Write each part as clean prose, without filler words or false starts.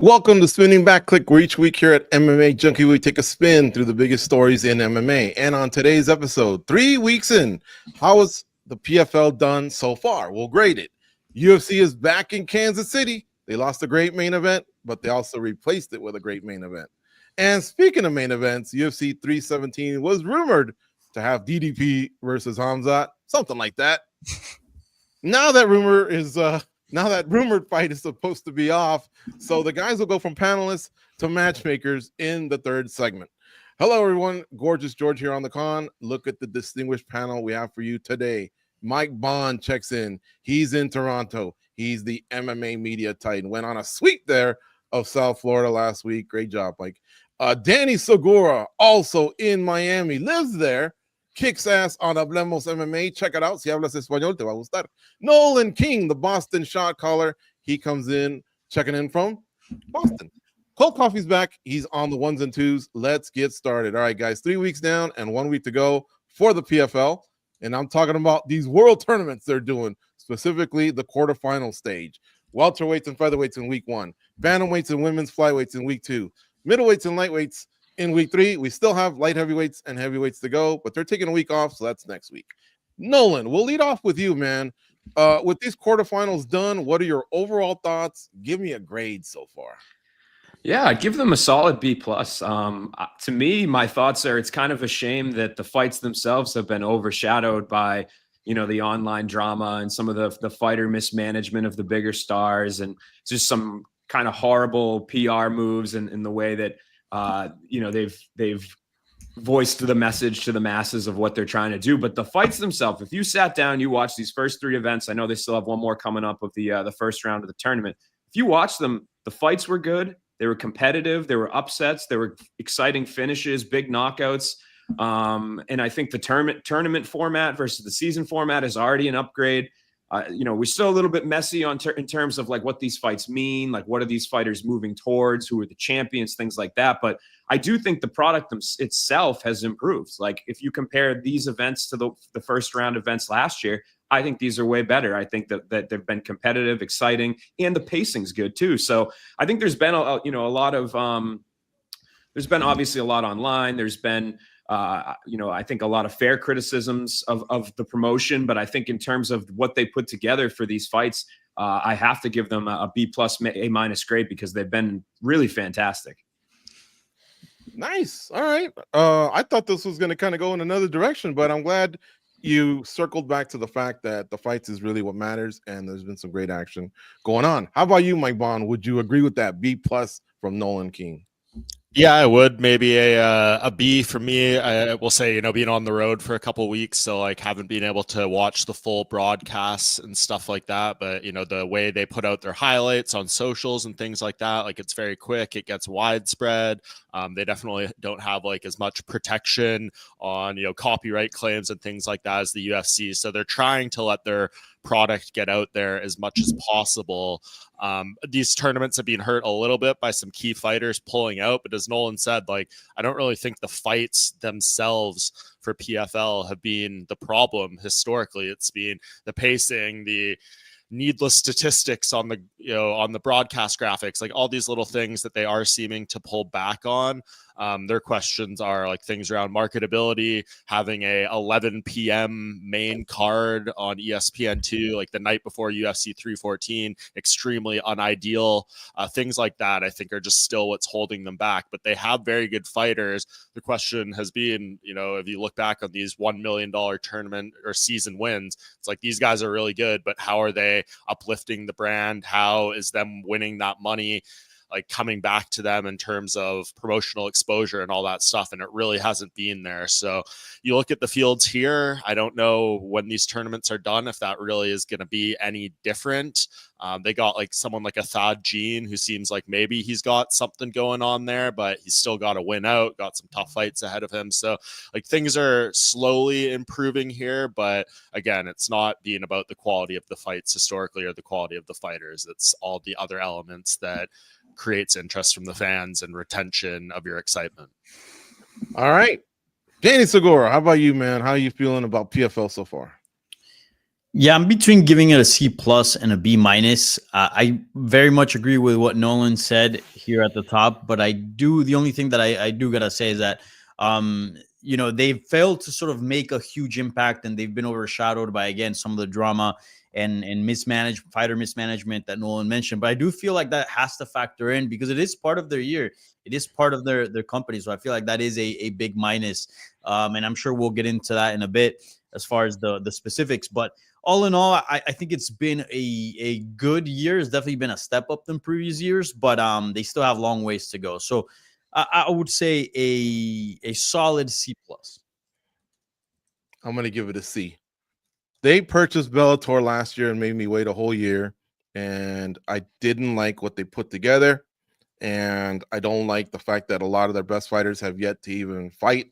Welcome to Spinning Back Clique, where each week here at MMA Junkie, we take a spin through the biggest stories in MMA. And on today's episode, 3 weeks in, how has the PFL done so far? We'll grade it. UFC is back in Kansas City. They lost a great main event, but they also replaced it with a great main event. And speaking of main events, UFC 317 was rumored to have DDP versus Khamzat, something like that. Now that rumored fight is supposed to be off, so the guys will go from panelists to matchmakers in the third segment. Hello, everyone. Gorgeous George here on the con. Look at the distinguished panel we have for you today. Mike Bond checks in. He's in Toronto. He's the MMA media titan. Went on a sweep there of South Florida last week. Great job, Mike. Danny Segura, also in Miami, lives there. Kicks ass on Hablemos MMA. Check it out. Si hablas español, te va a gustar. Nolan King, the Boston shot caller. He comes in, checking in from Boston. Cold Coffee's back. He's on the ones and twos. Let's get started. All right, guys. 3 weeks down and 1 week to go for the PFL. And I'm talking about these world tournaments they're doing, specifically the quarterfinal stage. Welterweights and featherweights in week 1. Bantamweights and women's flyweights in week 2. Middleweights and lightweights in week 3. We still have light heavyweights and heavyweights to go, but they're taking a week off, so that's next week. Nolan, we'll lead off with you, man. With these quarterfinals done, what are your overall thoughts? Give me a grade so far. Yeah, I'd give them a solid B+. To me, my thoughts are it's kind of a shame that the fights themselves have been overshadowed by, the online drama and some of the fighter mismanagement of the bigger stars and just some kind of horrible PR moves and the way that they've voiced the message to the masses of what they're trying to do. But the fights themselves, if you sat down, you watched these first 3 events, I know they still have one more coming up of the first round of the tournament. If you watch them, the fights were good. They were competitive. There were upsets. There were exciting finishes, big knockouts. And I think the tournament format versus the season format is already an upgrade. We're still a little bit messy in terms of like what these fights mean, like what are these fighters moving towards, who are the champions, things like that. But I do think the product itself has improved. Like if you compare these events to the first round events last year, I think these are way better. I think that they've been competitive, exciting, and the pacing's good too. So I think there's been a lot of there's been obviously a lot online. There's been I think a lot of fair criticisms of the promotion, but I think in terms of what they put together for these fights, I have to give them a B+, A- grade because they've been really fantastic. Nice. All right. I thought this was going to kind of go in another direction, but I'm glad you circled back to the fact that the fights is really what matters, and there's been some great action going on. How about you, Mike Bond? Would you agree with that B+ from Nolan King? Yeah, I would. Maybe a B for me. I will say, being on the road for a couple of weeks, so like haven't been able to watch the full broadcasts and stuff like that. But the way they put out their highlights on socials and things like that, like it's very quick. It gets widespread. They definitely don't have like as much protection on copyright claims and things like that as the UFC. So they're trying to let their product get out there as much as possible. These tournaments have been hurt a little bit by some key fighters pulling out, but as Nolan said, like I don't really think the fights themselves for PFL have been the problem historically. It's been the pacing, the needless statistics on the broadcast graphics, like all these little things that they are seeming to pull back on. Their questions are like things around marketability, having a 11 p.m. main card on ESPN2, like the night before UFC 314, extremely unideal. Things like that, I think, are just still what's holding them back. But they have very good fighters. The question has been, if you look back on these $1 million tournament or season wins, it's like these guys are really good, but how are they uplifting the brand? How is them winning that money like coming back to them in terms of promotional exposure and all that stuff? And it really hasn't been there. So you look at the fields here, I don't know when these tournaments are done if that really is going to be any different. They got like someone like a Thad Jean who seems like maybe he's got something going on there, but he's still got to win out, got some tough fights ahead of him. So like things are slowly improving here, but again, it's not being about the quality of the fights historically or the quality of the fighters. It's all the other elements that creates interest from the fans and retention of your excitement. All right. Danny Segura, how about you, man? How are you feeling about PFL so far? Yeah, I'm between giving it a C+ and a B-. I very much agree with what Nolan said. here at the top. But the only thing that I do gotta say is that they've failed to sort of make a huge impact, and they've been overshadowed by, again, some of the drama and fighter mismanagement that Nolan mentioned. But I do feel like that has to factor in, because it is part of their year. It is part of their company. So I feel like that is a big minus. And I'm sure we'll get into that in a bit as far as the specifics. But all in all, I think it's been a good year. It's definitely been a step up than previous years, but they still have long ways to go. So I would say a solid C+. I'm going to give it a C. They purchased Bellator last year and made me wait a whole year, and I didn't like what they put together, and I don't like the fact that a lot of their best fighters have yet to even fight.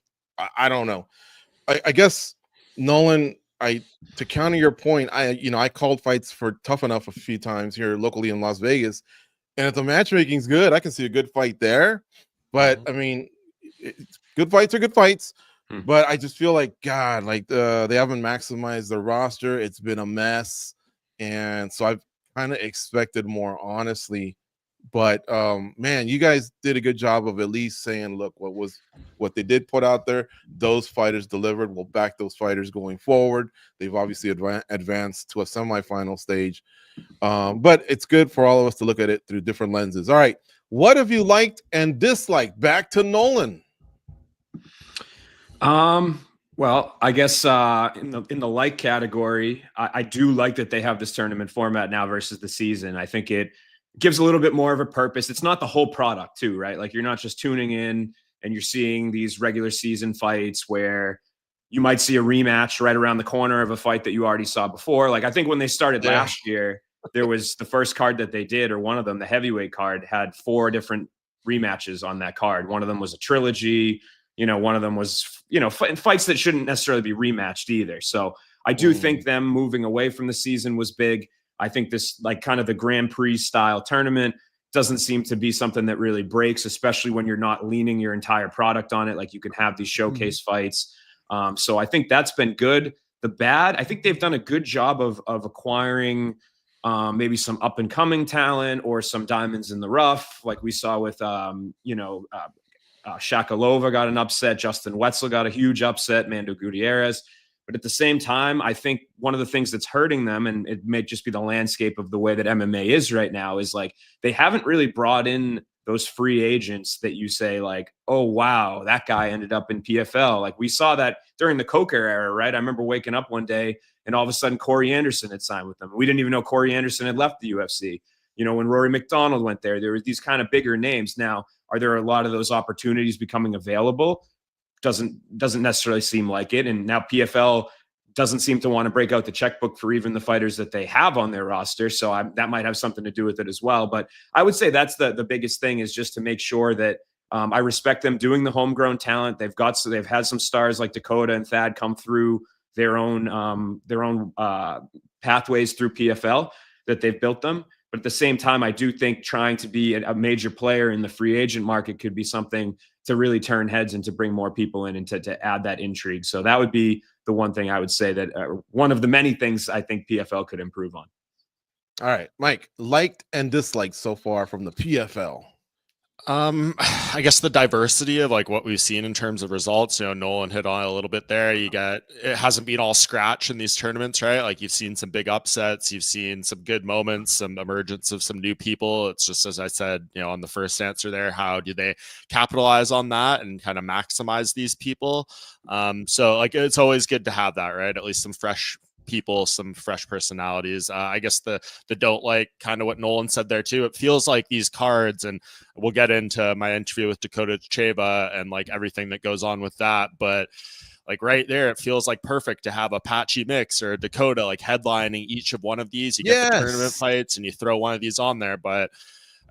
I don't know. I guess, Nolan, to counter your point, I called fights for Tough Enough a few times here locally in Las Vegas, and if the matchmaking's good, I can see a good fight there. But I mean, good fights are good fights. But I just feel like, God, like they haven't maximized their roster. It's been a mess. And so I've kind of expected more, honestly. But man, you guys did a good job of at least saying, look, what they did put out there, those fighters delivered. We'll back those fighters going forward. They've obviously advanced to a semifinal stage. But it's good for all of us to look at it through different lenses. All right. What have you liked and disliked? Back to Nolan. Well, I guess in the like category, I do like that they have this tournament format now versus the season. I think it gives a little bit more of a purpose. It's not the whole product too, right? Like, you're not just tuning in and you're seeing these regular season fights where you might see a rematch right around the corner of a fight that you already saw before. Like, I think when they started last year, there was the first card that they did, or one of them, the heavyweight card, had 4 different rematches on that card. One of them was a trilogy. One of them was, fights that shouldn't necessarily be rematched either. So I do think them moving away from the season was big. I think this, like, kind of the Grand Prix style tournament doesn't seem to be something that really breaks, especially when you're not leaning your entire product on it. Like, you can have these showcase fights. So I think that's been good. The bad, I think they've done a good job of acquiring maybe some up and coming talent or some diamonds in the rough, like we saw with, Shakalova got an upset. Justin Wetzel got a huge upset. Mando Gutierrez. But at the same time, I think one of the things that's hurting them, and it may just be the landscape of the way that MMA is right now, is like they haven't really brought in those free agents that you say like, oh, wow, that guy ended up in PFL. Like, we saw that during the Coker era, right? I remember waking up one day and all of a sudden Corey Anderson had signed with them. We didn't even know Corey Anderson had left the UFC. When Rory McDonald went there were these kind of bigger names. Now, are there a lot of those opportunities becoming available? Doesn't necessarily seem like it. And now PFL doesn't seem to want to break out the checkbook for even the fighters that they have on their roster. So that might have something to do with it as well. But I would say that's the biggest thing, is just to make sure that I respect them doing the homegrown talent. They've had some stars like Dakota and Thad come through their own pathways through PFL that they've built them. But at the same time, I do think trying to be a major player in the free agent market could be something to really turn heads and to bring more people in and to add that intrigue. So that would be the one thing I would say that one of the many things I think PFL could improve on. All right, Mike, liked and disliked so far from the PFL. I guess the diversity of like what we've seen in terms of results, Nolan hit on a little bit there. It hasn't been all scratch in these tournaments, right? Like, you've seen some big upsets, you've seen some good moments, some emergence of some new people. It's just, as I said, on the first answer there, how do they capitalize on that and kind of maximize these people? So like, it's always good to have that, right? At least some fresh people, some fresh personalities. I guess the don't like, kind of what Nolan said there too. It feels like these cards, and we'll get into my interview with Dakota Cheva and like everything that goes on with that, but like right there, it feels like perfect to have a Patchy Mix or a Dakota like headlining each of one of these. You get the tournament fights and you throw one of these on there, but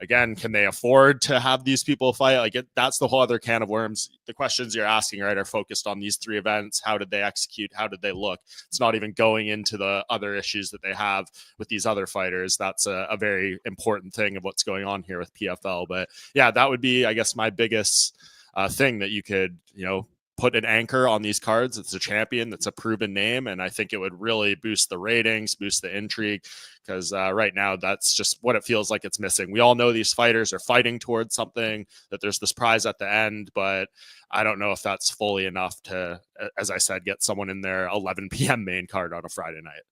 again, can they afford to have these people fight? Like, that's the whole other can of worms. The questions you're asking, right, are focused on these 3 events. How did they execute? How did they look? It's not even going into the other issues that they have with these other fighters. That's a very important thing of what's going on here with PFL. But yeah, that would be, I guess, my biggest thing that you could, put an anchor on these cards. It's a champion that's a proven name, and I think it would really boost the ratings, boost the intrigue, because right now that's just what it feels like it's missing. We all know these fighters are fighting towards something, that there's this prize at the end, but I don't know if that's fully enough to, as I said, get someone in their 11 p.m. main card on a Friday night.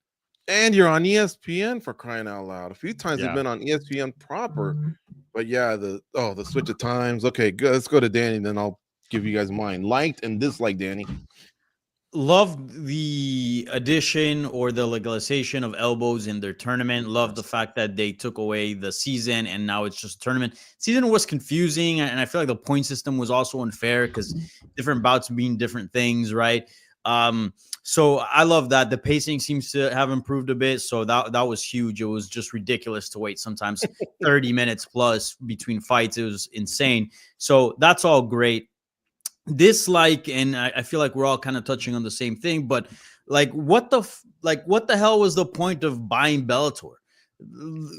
And you're on ESPN, for crying out loud. A few times Yeah. you've been on ESPN proper. But yeah, the switch of times. Okay, good. Let's go to Danny, then I'll give you guys mine. Liked and disliked, Danny. Loved the addition or the legalization of elbows in their tournament. Loved the fact that they took away the season and now it's just a tournament. Season was confusing, and I feel like the point system was also unfair because different bouts mean different things, right? So I love that. The pacing seems to have improved a bit, so that was huge. It was just ridiculous to wait sometimes 30 minutes plus between fights. It was insane. So that's all great. Dislike, and I feel like we're all kind of touching on the same thing, but like what the hell was the point of buying Bellator?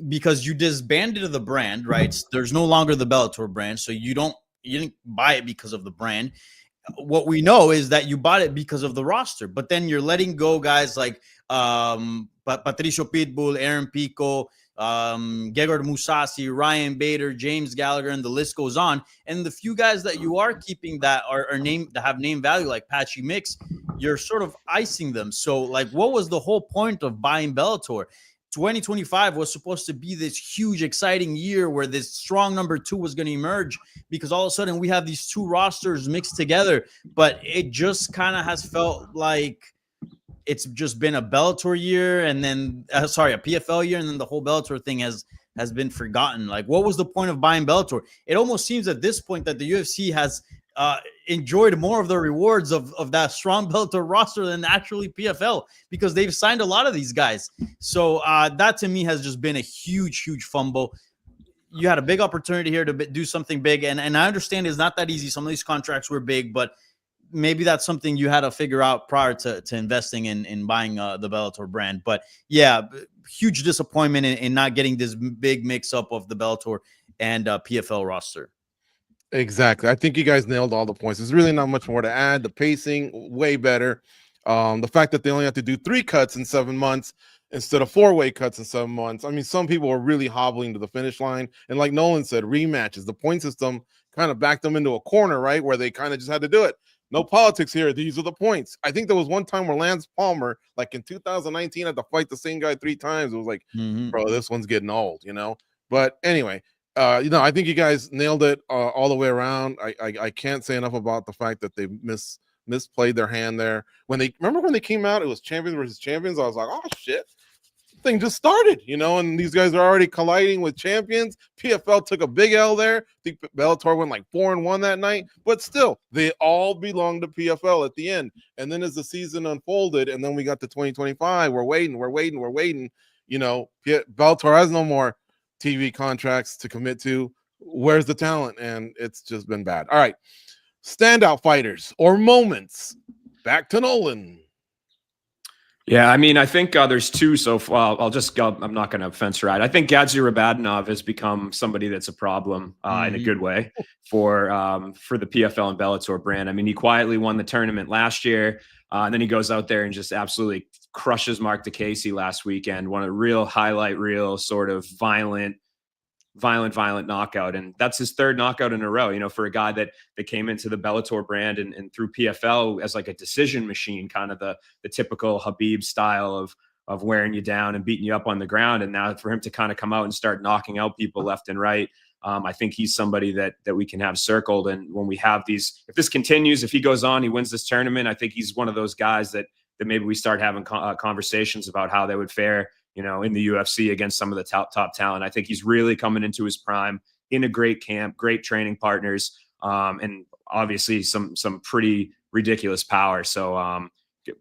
Because you disbanded the brand, right? There's no longer the Bellator brand, so you didn't buy it because of the brand. What we know is that you bought it because of the roster, but then you're letting go guys like Patricio Pitbull, Aaron Pico, Gegard Mousasi, Ryan Bader, James Gallagher, and the list goes on. And the few guys that you are keeping that are named, that have name value, like Patchy Mix, you're sort of icing them. So like, what was the whole point of buying Bellator? 2025 was supposed to be this huge, exciting year where this strong number 2 was going to emerge, because all of a sudden we have these two rosters mixed together. But it just kind of has felt like it's just been a Bellator year, and then a PFL year, and then the whole Bellator thing has been forgotten. Like, what was the point of buying Bellator? It almost seems at this point that the UFC has enjoyed more of the rewards of that strong Bellator roster than actually PFL, because they've signed a lot of these guys. So that to me has just been a huge fumble. You had a big opportunity here to do something big, and I understand it's not that easy. Some of these contracts were big, but maybe that's something you had to figure out prior to investing in buying the Bellator brand. But yeah, huge disappointment in not getting this big mix up of the Bellator and PFL roster. Exactly. I think you guys nailed all the points. There's really not much more to add. The pacing, way better. The fact that they only have to do 3 cuts in 7 months instead of 4 weight cuts in 7 months. I mean, some people are really hobbling to the finish line. And like Nolan said, rematches. The point system kind of backed them into a corner, right, where they kind of just had to do it. No politics here. These are the points. I think there was one time where Lance Palmer, like in 2019, had to fight the same guy 3 times. It was like, bro, this one's getting old, you know? But anyway, I think you guys nailed it all the way around. I can't say enough about the fact that they misplayed their hand there. When they came out, it was champions versus champions. I was like, oh shit, thing just started, and these guys are already colliding with champions. PFL took a big L there. I think Bellator went like 4-1 that night, but still, they all belong to PFL at the end. And then as the season unfolded, and then we got to 2025, we're waiting. Bellator has no more TV contracts to commit to. Where's the talent? And it's just been bad. All right, standout fighters or moments. Back to Nolan. Yeah, I mean, I think there's 2 so far. I'll just go. I'm not going to fence ride. I think Gadzi Rabadinov has become somebody that's a problem in a good way for the PFL and Bellator brand. I mean, he quietly won the tournament last year, and then he goes out there and just absolutely crushes Mark DeCasey last weekend. Won a real highlight reel, sort of violent knockout, and that's his 3rd knockout in a row. For a guy that came into the Bellator brand and through PFL as like a decision machine, kind of the typical Khabib style of wearing you down and beating you up on the ground, and now for him to kind of come out and start knocking out people left and right, I think he's somebody that we can have circled. And when we have these, if this continues, if he goes on, he wins this tournament, I think he's one of those guys that maybe we start having conversations about how they would fare in the UFC against some of the top talent. I think he's really coming into his prime, in a great camp, great training partners, and obviously some pretty ridiculous power. So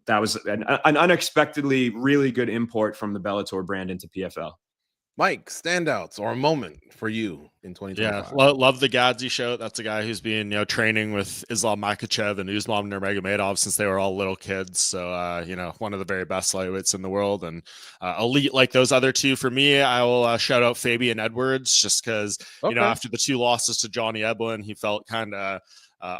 that was an unexpectedly really good import from the Bellator brand into PFL. Mike, standouts or a moment for you in 2025? Yeah, love the Gadzi show. That's a guy who's been, training with Islam Makhachev and Usman Nurmagomedov since they were all little kids. So, one of the very best lightweights in the world, and elite like those other 2. For me, I will shout out Fabian Edwards, just because, after the 2 losses to Johnny Eblen, he felt kind of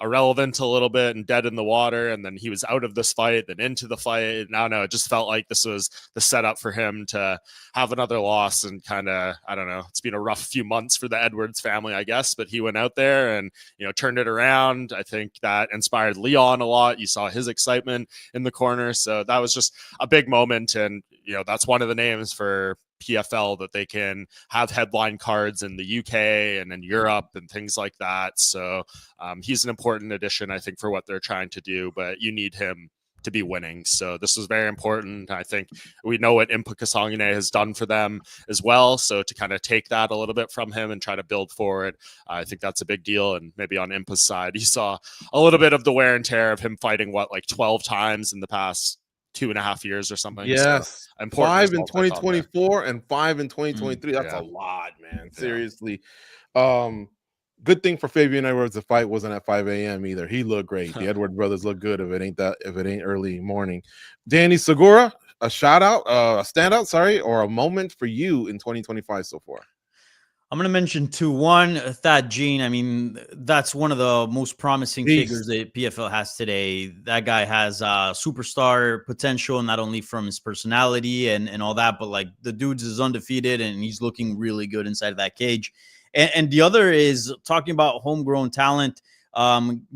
irrelevant a little bit and dead in the water. And then he was out of this fight, then into the fight. I don't know. It just felt like this was the setup for him to have another loss and kind of, I don't know. It's been a rough few months for the Edwards family, I guess, but he went out there and, turned it around. I think that inspired Leon a lot. You saw his excitement in the corner. So that was just a big moment. And, that's one of the names for PFL that they can have headline cards in the UK and in Europe and things like that. So he's an important addition, I think, for what they're trying to do, but you need him to be winning. So this was very important. I think we know what Impa Kasangane has done for them as well. So to kind of take that a little bit from him and try to build forward, I think that's a big deal. And maybe on Impa's side, you saw a little bit of the wear and tear of him fighting 12 times in the past 2.5 years or something. Yes. So 5 in 2024 and 5 in 2023. That's yeah. a lot, man. Seriously. Good thing for Fabian Edwards, the fight wasn't at 5 a.m. either. He looked great. The Edwards brothers look good if it ain't early morning. Danny Segura, a standout, or a moment for you in 2025 so far? I'm going to mention two. One, Thad Jean. I mean, that's one of the most promising figures that PFL has today. That guy has superstar potential, not only from his personality and all that, but like the dude's is undefeated and he's looking really good inside of that cage. And the other is talking about homegrown talent.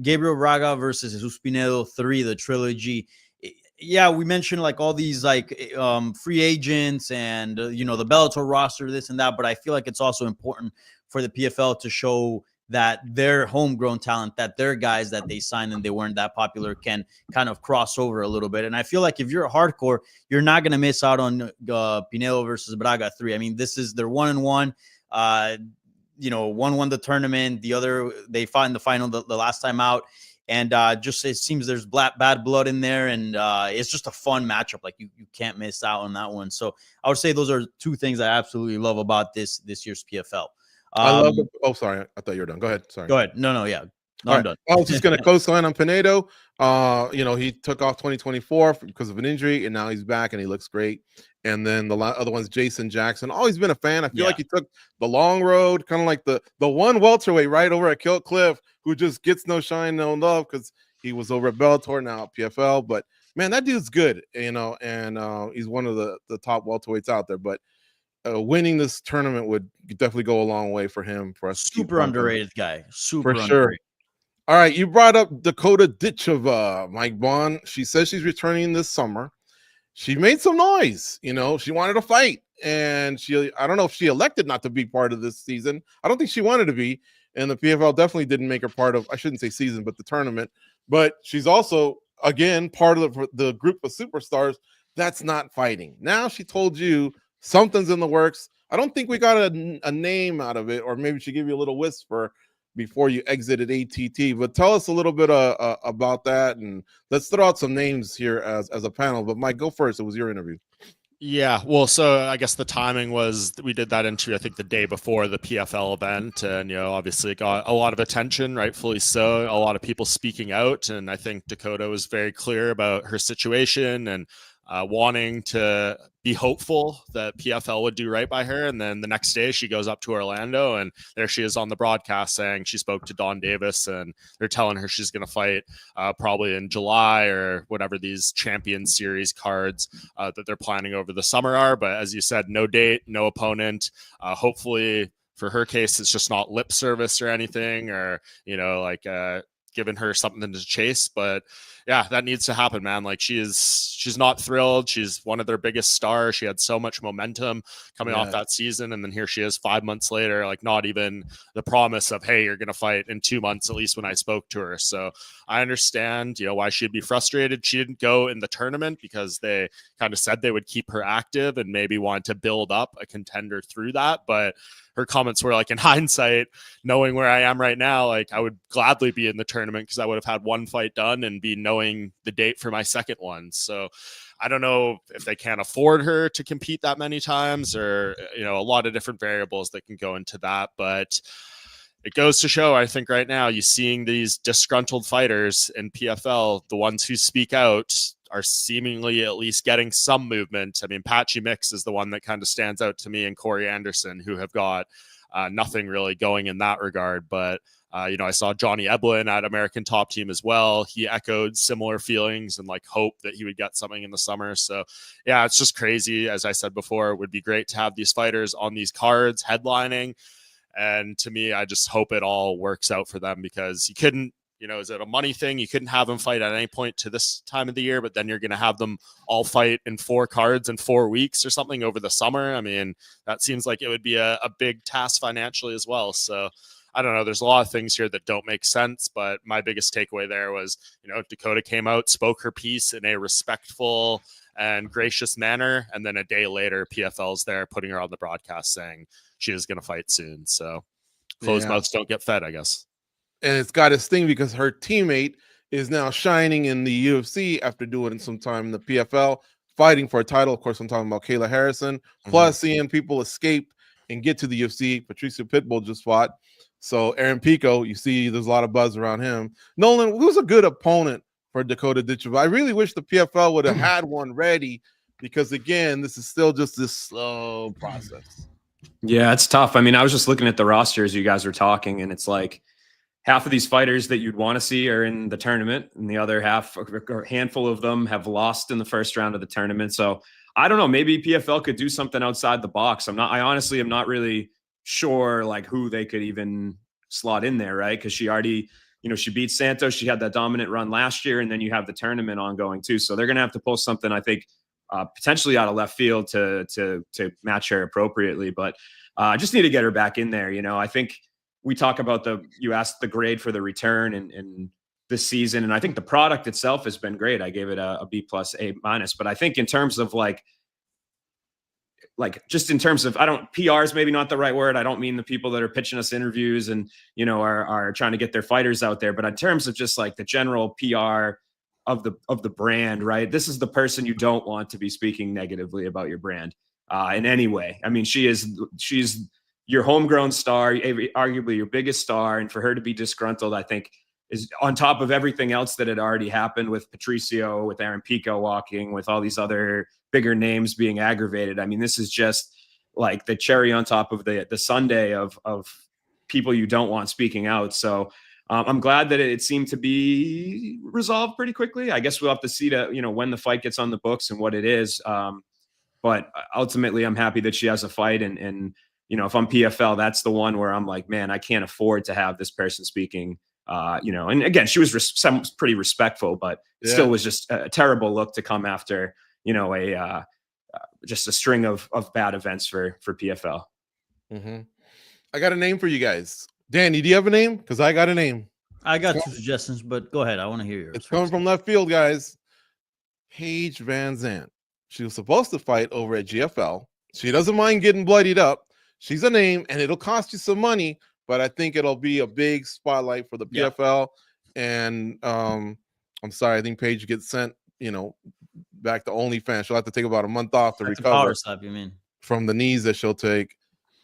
Gabriel Braga versus Jesus Pinedo 3, the trilogy. Yeah, we mentioned like all these free agents and the Bellator roster, this and that, but I feel like it's also important for the PFL to show that their homegrown talent, that their guys that they signed and they weren't that popular, can kind of cross over a little bit. And I feel like if you're a hardcore, you're not going to miss out on Pinedo versus Braga 3. I mean, this is their 1-1. One won the tournament, the other they fought in the final the last time out. And just it seems there's bad blood in there, and it's just a fun matchup. Like you can't miss out on that one. So I would say those are two things I absolutely love about this year's PFL. I love it. Oh, sorry, I thought you were done. Go ahead. Sorry. Go ahead. No, yeah. No, I'm done. I was just going to co-sign on Pinedo. He took off 2024 because of an injury, and now he's back and he looks great. And then the other one's Jason Jackson. Always been a fan. I feel like he took the long road, kind of like the one welterweight right over at Kilt Cliff, who just gets no shine, no love because he was over at Bellator, now at PFL. But man, that dude's good, and he's one of the top welterweights out there. But winning this tournament would definitely go a long way for him. For us, super underrated guy. Super for underrated. sure. All right, you brought up Dakota Ditcheva, Mike Bond. She says she's returning this summer. She made some noise. She wanted to fight, and I don't know if she elected not to be part of this season. I don't think she wanted to be, and the PFL definitely didn't make her part of, I shouldn't say season, but the tournament. But she's also, again, part of the group of superstars that's not fighting. Now she told you something's in the works. I don't think we got a name out of it, or maybe she gave you a little whisper before you exited ATT. But tell us a little bit about that, and let's throw out some names here as a panel. But Mike, go first. It was your interview. Yeah, well, so I guess the timing was we did that interview, I think, the day before the PFL event, and obviously it got a lot of attention, rightfully so. A lot of people speaking out, and I think Dakota was very clear about her situation and wanting to be hopeful that PFL would do right by her. And then the next day she goes up to Orlando, and there she is on the broadcast saying she spoke to Don Davis, and they're telling her she's going to fight probably in July or whatever these Champion Series cards that they're planning over the summer are. But as you said, no date, no opponent. Hopefully for her case, it's just not lip service or anything, or, giving her something to chase. But yeah, that needs to happen, man. Like she's not thrilled. She's one of their biggest stars. She had so much momentum coming off that season, and then here she is 5 months later, like not even the promise of, hey, you're gonna fight in 2 months, at least when I spoke to her. So I understand why she'd be frustrated. She didn't go in the tournament because they kind of said they would keep her active and maybe want to build up a contender through that. But her comments were like, in hindsight, knowing where I am right now, like I would gladly be in the tournament because I would have had one fight done and be knowing the date for my second one. So I don't know if they can't afford her to compete that many times, or, a lot of different variables that can go into that. But it goes to show, I think right now, you're seeing these disgruntled fighters in PFL, the ones who speak out, are seemingly at least getting some movement. I mean, Patchy Mix is the one that kind of stands out to me, and Corey Anderson, who have got nothing really going in that regard. But I saw Johnny Eblin at American Top Team as well. He echoed similar feelings and like hope that he would get something in the summer. So yeah, it's just crazy. As I said before, it would be great to have these fighters on these cards headlining. And to me, I just hope it all works out for them, because you couldn't, is it a money thing? You couldn't have them fight at any point to this time of the year, but then you're going to have them all fight in 4 cards in 4 weeks or something over the summer. I mean, that seems like it would be a big task financially as well. So I don't know. There's a lot of things here that don't make sense, but my biggest takeaway there was, Dakota came out, spoke her piece in a respectful and gracious manner. And then a day later, PFL's there putting her on the broadcast saying she is going to fight soon. So closed mouths don't get fed, I guess. And it's got its thing because her teammate is now shining in the UFC after doing some time in the PFL, fighting for a title. Of course, I'm talking about Kayla Harrison. Plus, seeing people escape and get to the UFC. Patricia Pitbull just fought. So Aaron Pico, you see there's a lot of buzz around him. Nolan, who's a good opponent for Dakota Ditcheva? I really wish the PFL would have had one ready, because, again, this is still just this slow process. Yeah, it's tough. I mean, I was just looking at the roster as you guys were talking, and it's like half of these fighters that you'd want to see are in the tournament, and the other half, or a handful of them, have lost in the first round of the tournament. So I don't know. Maybe PFL could do something outside the box. I honestly am not really sure like who they could even slot in there, right? Because she already, she beat Santos. She had that dominant run last year, and then you have the tournament ongoing too. So they're going to have to pull something, I think, potentially out of left field to match her appropriately. But I just need to get her back in there. I think we talk about you asked the grade for the return and this season. And I think the product itself has been great. I gave it a B+, A-. But I think in terms of like just in terms of, PR is maybe not the right word. I don't mean the people that are pitching us interviews and, are trying to get their fighters out there. But in terms of just like the general PR of the brand, right? This is the person you don't want to be speaking negatively about your brand in any way. I mean, she's your homegrown star, arguably your biggest star. And for her to be disgruntled, I think, is on top of everything else that had already happened with Patricio, with Aaron Pico walking, with all these other bigger names being aggravated. I mean, this is just like the cherry on top of the sundae of people you don't want speaking out. So I'm glad that it seemed to be resolved pretty quickly. I guess we'll have to see when the fight gets on the books and what it is. But ultimately, I'm happy that she has a fight. And if I'm PFL, that's the one where I'm like, man, I can't afford to have this person speaking. And again, she was pretty respectful, but it still was just a terrible look to come after, just a string of bad events for PFL. I got a name for you guys. Danny, do you have a name? Because I got a name. I got 2 suggestions, but go ahead. I want to hear yours. It's coming from left field, guys. Paige Van Zandt. She was supposed to fight over at GFL. She doesn't mind getting bloodied up. She's a name, and it'll cost you some money, but I think it'll be a big spotlight for the PFL. And I'm sorry, I think Paige gets sent, back to OnlyFans. She'll have to take about a month off to recover. Power slap, you mean? From the knees that she'll take.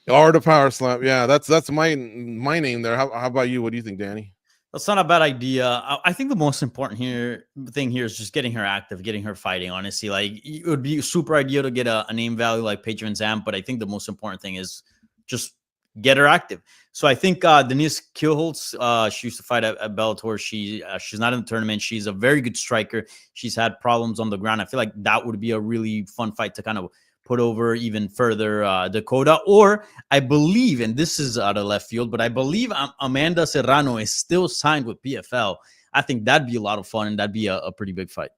Or the power slap. Yeah, that's my name there. How about you? What do you think, Danny? That's not a bad idea. I think the most important thing here is just getting her active, getting her fighting. Honestly, like it would be super ideal to get a name value like Paige Van Zandt, but I think the most important thing is just get her active. So I think Denise Kielholtz, she used to fight at Bellator. She's not in the tournament. She's a very good striker. She's had problems on the ground. I feel like that would be a really fun fight to kind of put over even further Dakota. Or I believe, and this is out of left field, but I believe Amanda Serrano is still signed with PFL. I think that'd be a lot of fun, and that'd be a pretty big fight.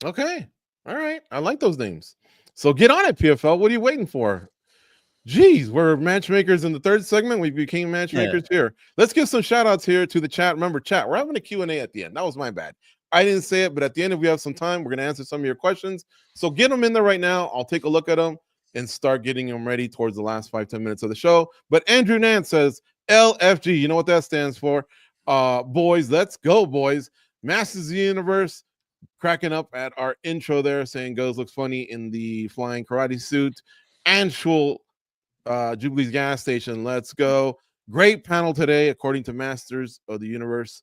Okay. All right. I like those names. So get on it, PFL. What are you waiting for? Geez, we're matchmakers in the third segment. We became matchmakers here. Let's give some shout outs here to the chat. Remember, chat, we're having a Q&A at the end. That was my bad. I didn't say it, but at the end, if we have some time, we're going to answer some of your questions. So get them in there right now. I'll take a look at them and start getting them ready towards the last 5-10 minutes of the show. But Andrew Nance says, LFG, you know what that stands for? Boys, let's go, boys. Masters of the Universe, cracking up at our intro there, saying Goes looks funny in the flying karate suit. Anshul, Jubilee's gas station, let's go. Great panel today, according to Masters of the Universe.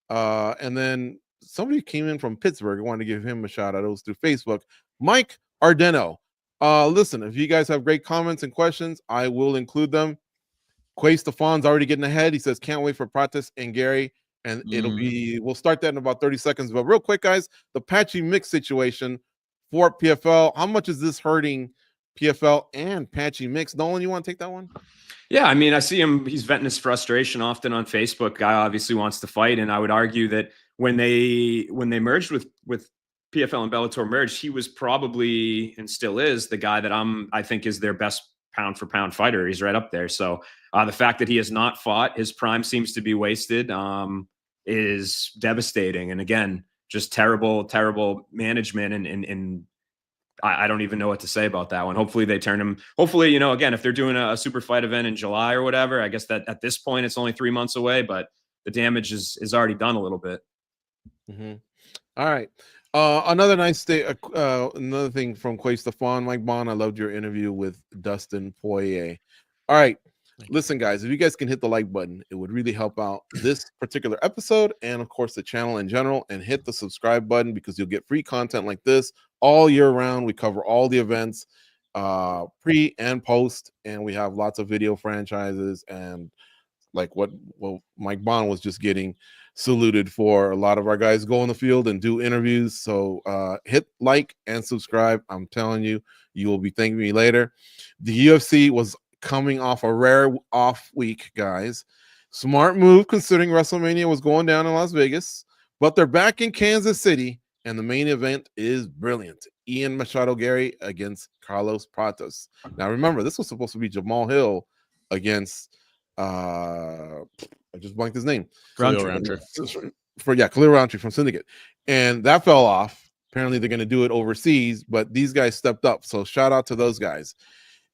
And then somebody came in from Pittsburgh. I wanted to give him a shout out. It was through Facebook. Mike Ardeno. Listen, if you guys have great comments and questions, I will include them. Quay Stefan's already getting ahead. He says, can't wait for Prates and Garry. And it'll Mhm. be, we'll start that in about 30 seconds. But real quick, guys, the patchy mix situation for PFL. How much is this hurting PFL and patchy mix? Nolan, you want to take that one? Yeah, I mean, I see him. He's venting his frustration often on Facebook. Guy obviously wants to fight, and I would argue that when they merged with PFL and Bellator merged, he was probably and still is the guy that I think is their best pound for pound fighter. He's right up there. So the fact that he has not fought, his prime seems to be wasted, is devastating. And again, just terrible management and I don't even know what to say about that one. Hopefully they turn him. Hopefully, again, if they're doing a super fight event in July or whatever, I guess that at this point it's only 3 months away, but the damage is already done a little bit. Mm-hmm. All right. Another nice day. Another thing from Quay Stefan, Mike Bond. I loved your interview with Dustin Poirier. All right. Listen, guys, if you guys can hit the like button, it would really help out this particular episode and, of course, the channel in general. And hit the subscribe button because you'll get free content like this all year round. We cover all the events, pre and post, and we have lots of video franchises and like what Mike Bond was just getting saluted for. A lot of our guys go in the field and do interviews. So hit like and subscribe. I'm telling you, you will be thanking me later. The UFC was coming off a rare off week, guys. Smart move considering WrestleMania was going down in Las Vegas, but they're back in Kansas City, and the main event is brilliant. Ian Machado Garry against Carlos Prates. Now remember, this was supposed to be Jamal Hill against I just blanked his name. Khalil Roundtree. Roundtree. Khalil Roundtree from Syndicate. And that fell off. Apparently they're going to do it overseas, but these guys stepped up. So shout out to those guys.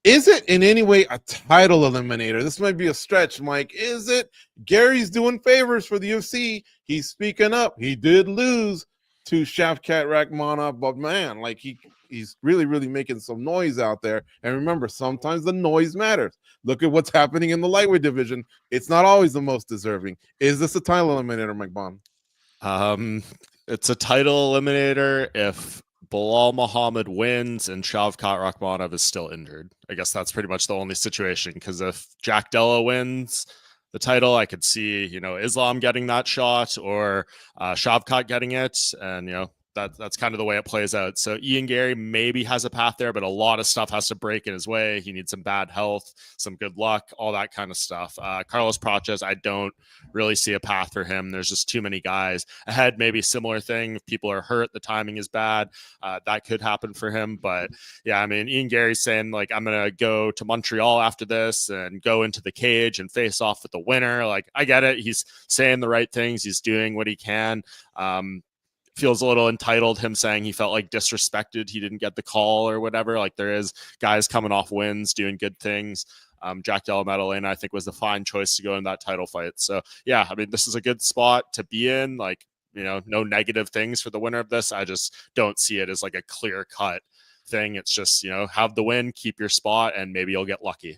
Is it in any way a title eliminator? This might be a stretch, Mike. Is it? Gary's doing favors for the UFC. He's speaking up. He did lose to Shavkat Rakhmonov, but man, like he's really making some noise out there. And remember, sometimes the noise matters. Look at what's happening in the lightweight division. It's not always the most deserving. Is this a title eliminator, Mike Bond? It's a title eliminator if Bilal Muhammad wins and Shavkat Rakhmonov is still injured. I guess that's pretty much the only situation, because if Jack Della wins the title, I could see, Islam getting that shot or Shavkat getting it. And, that's kind of the way it plays out. So Ian Garry maybe has a path there, but a lot of stuff has to break in his way. He needs some bad health, some good luck, all that kind of stuff. Carlos Prates, I don't really see a path for him. There's just too many guys ahead. Maybe a similar thing. If people are hurt, the timing is bad. That could happen for him. But yeah, I mean, Ian Garry's saying, like, I'm going to go to Montreal after this and go into the cage and face off with the winner. Like, I get it. He's saying the right things. He's doing what he can. Feels a little entitled, him saying he felt like disrespected, he didn't get the call or whatever. Like, there is guys coming off wins doing good things. Jack Della Maddalena, I think, was the fine choice to go in that title fight. So yeah, I mean, this is a good spot to be in. Like, no negative things for the winner of this. I just don't see it as like a clear cut thing. It's just, have the win, keep your spot, and maybe you'll get lucky.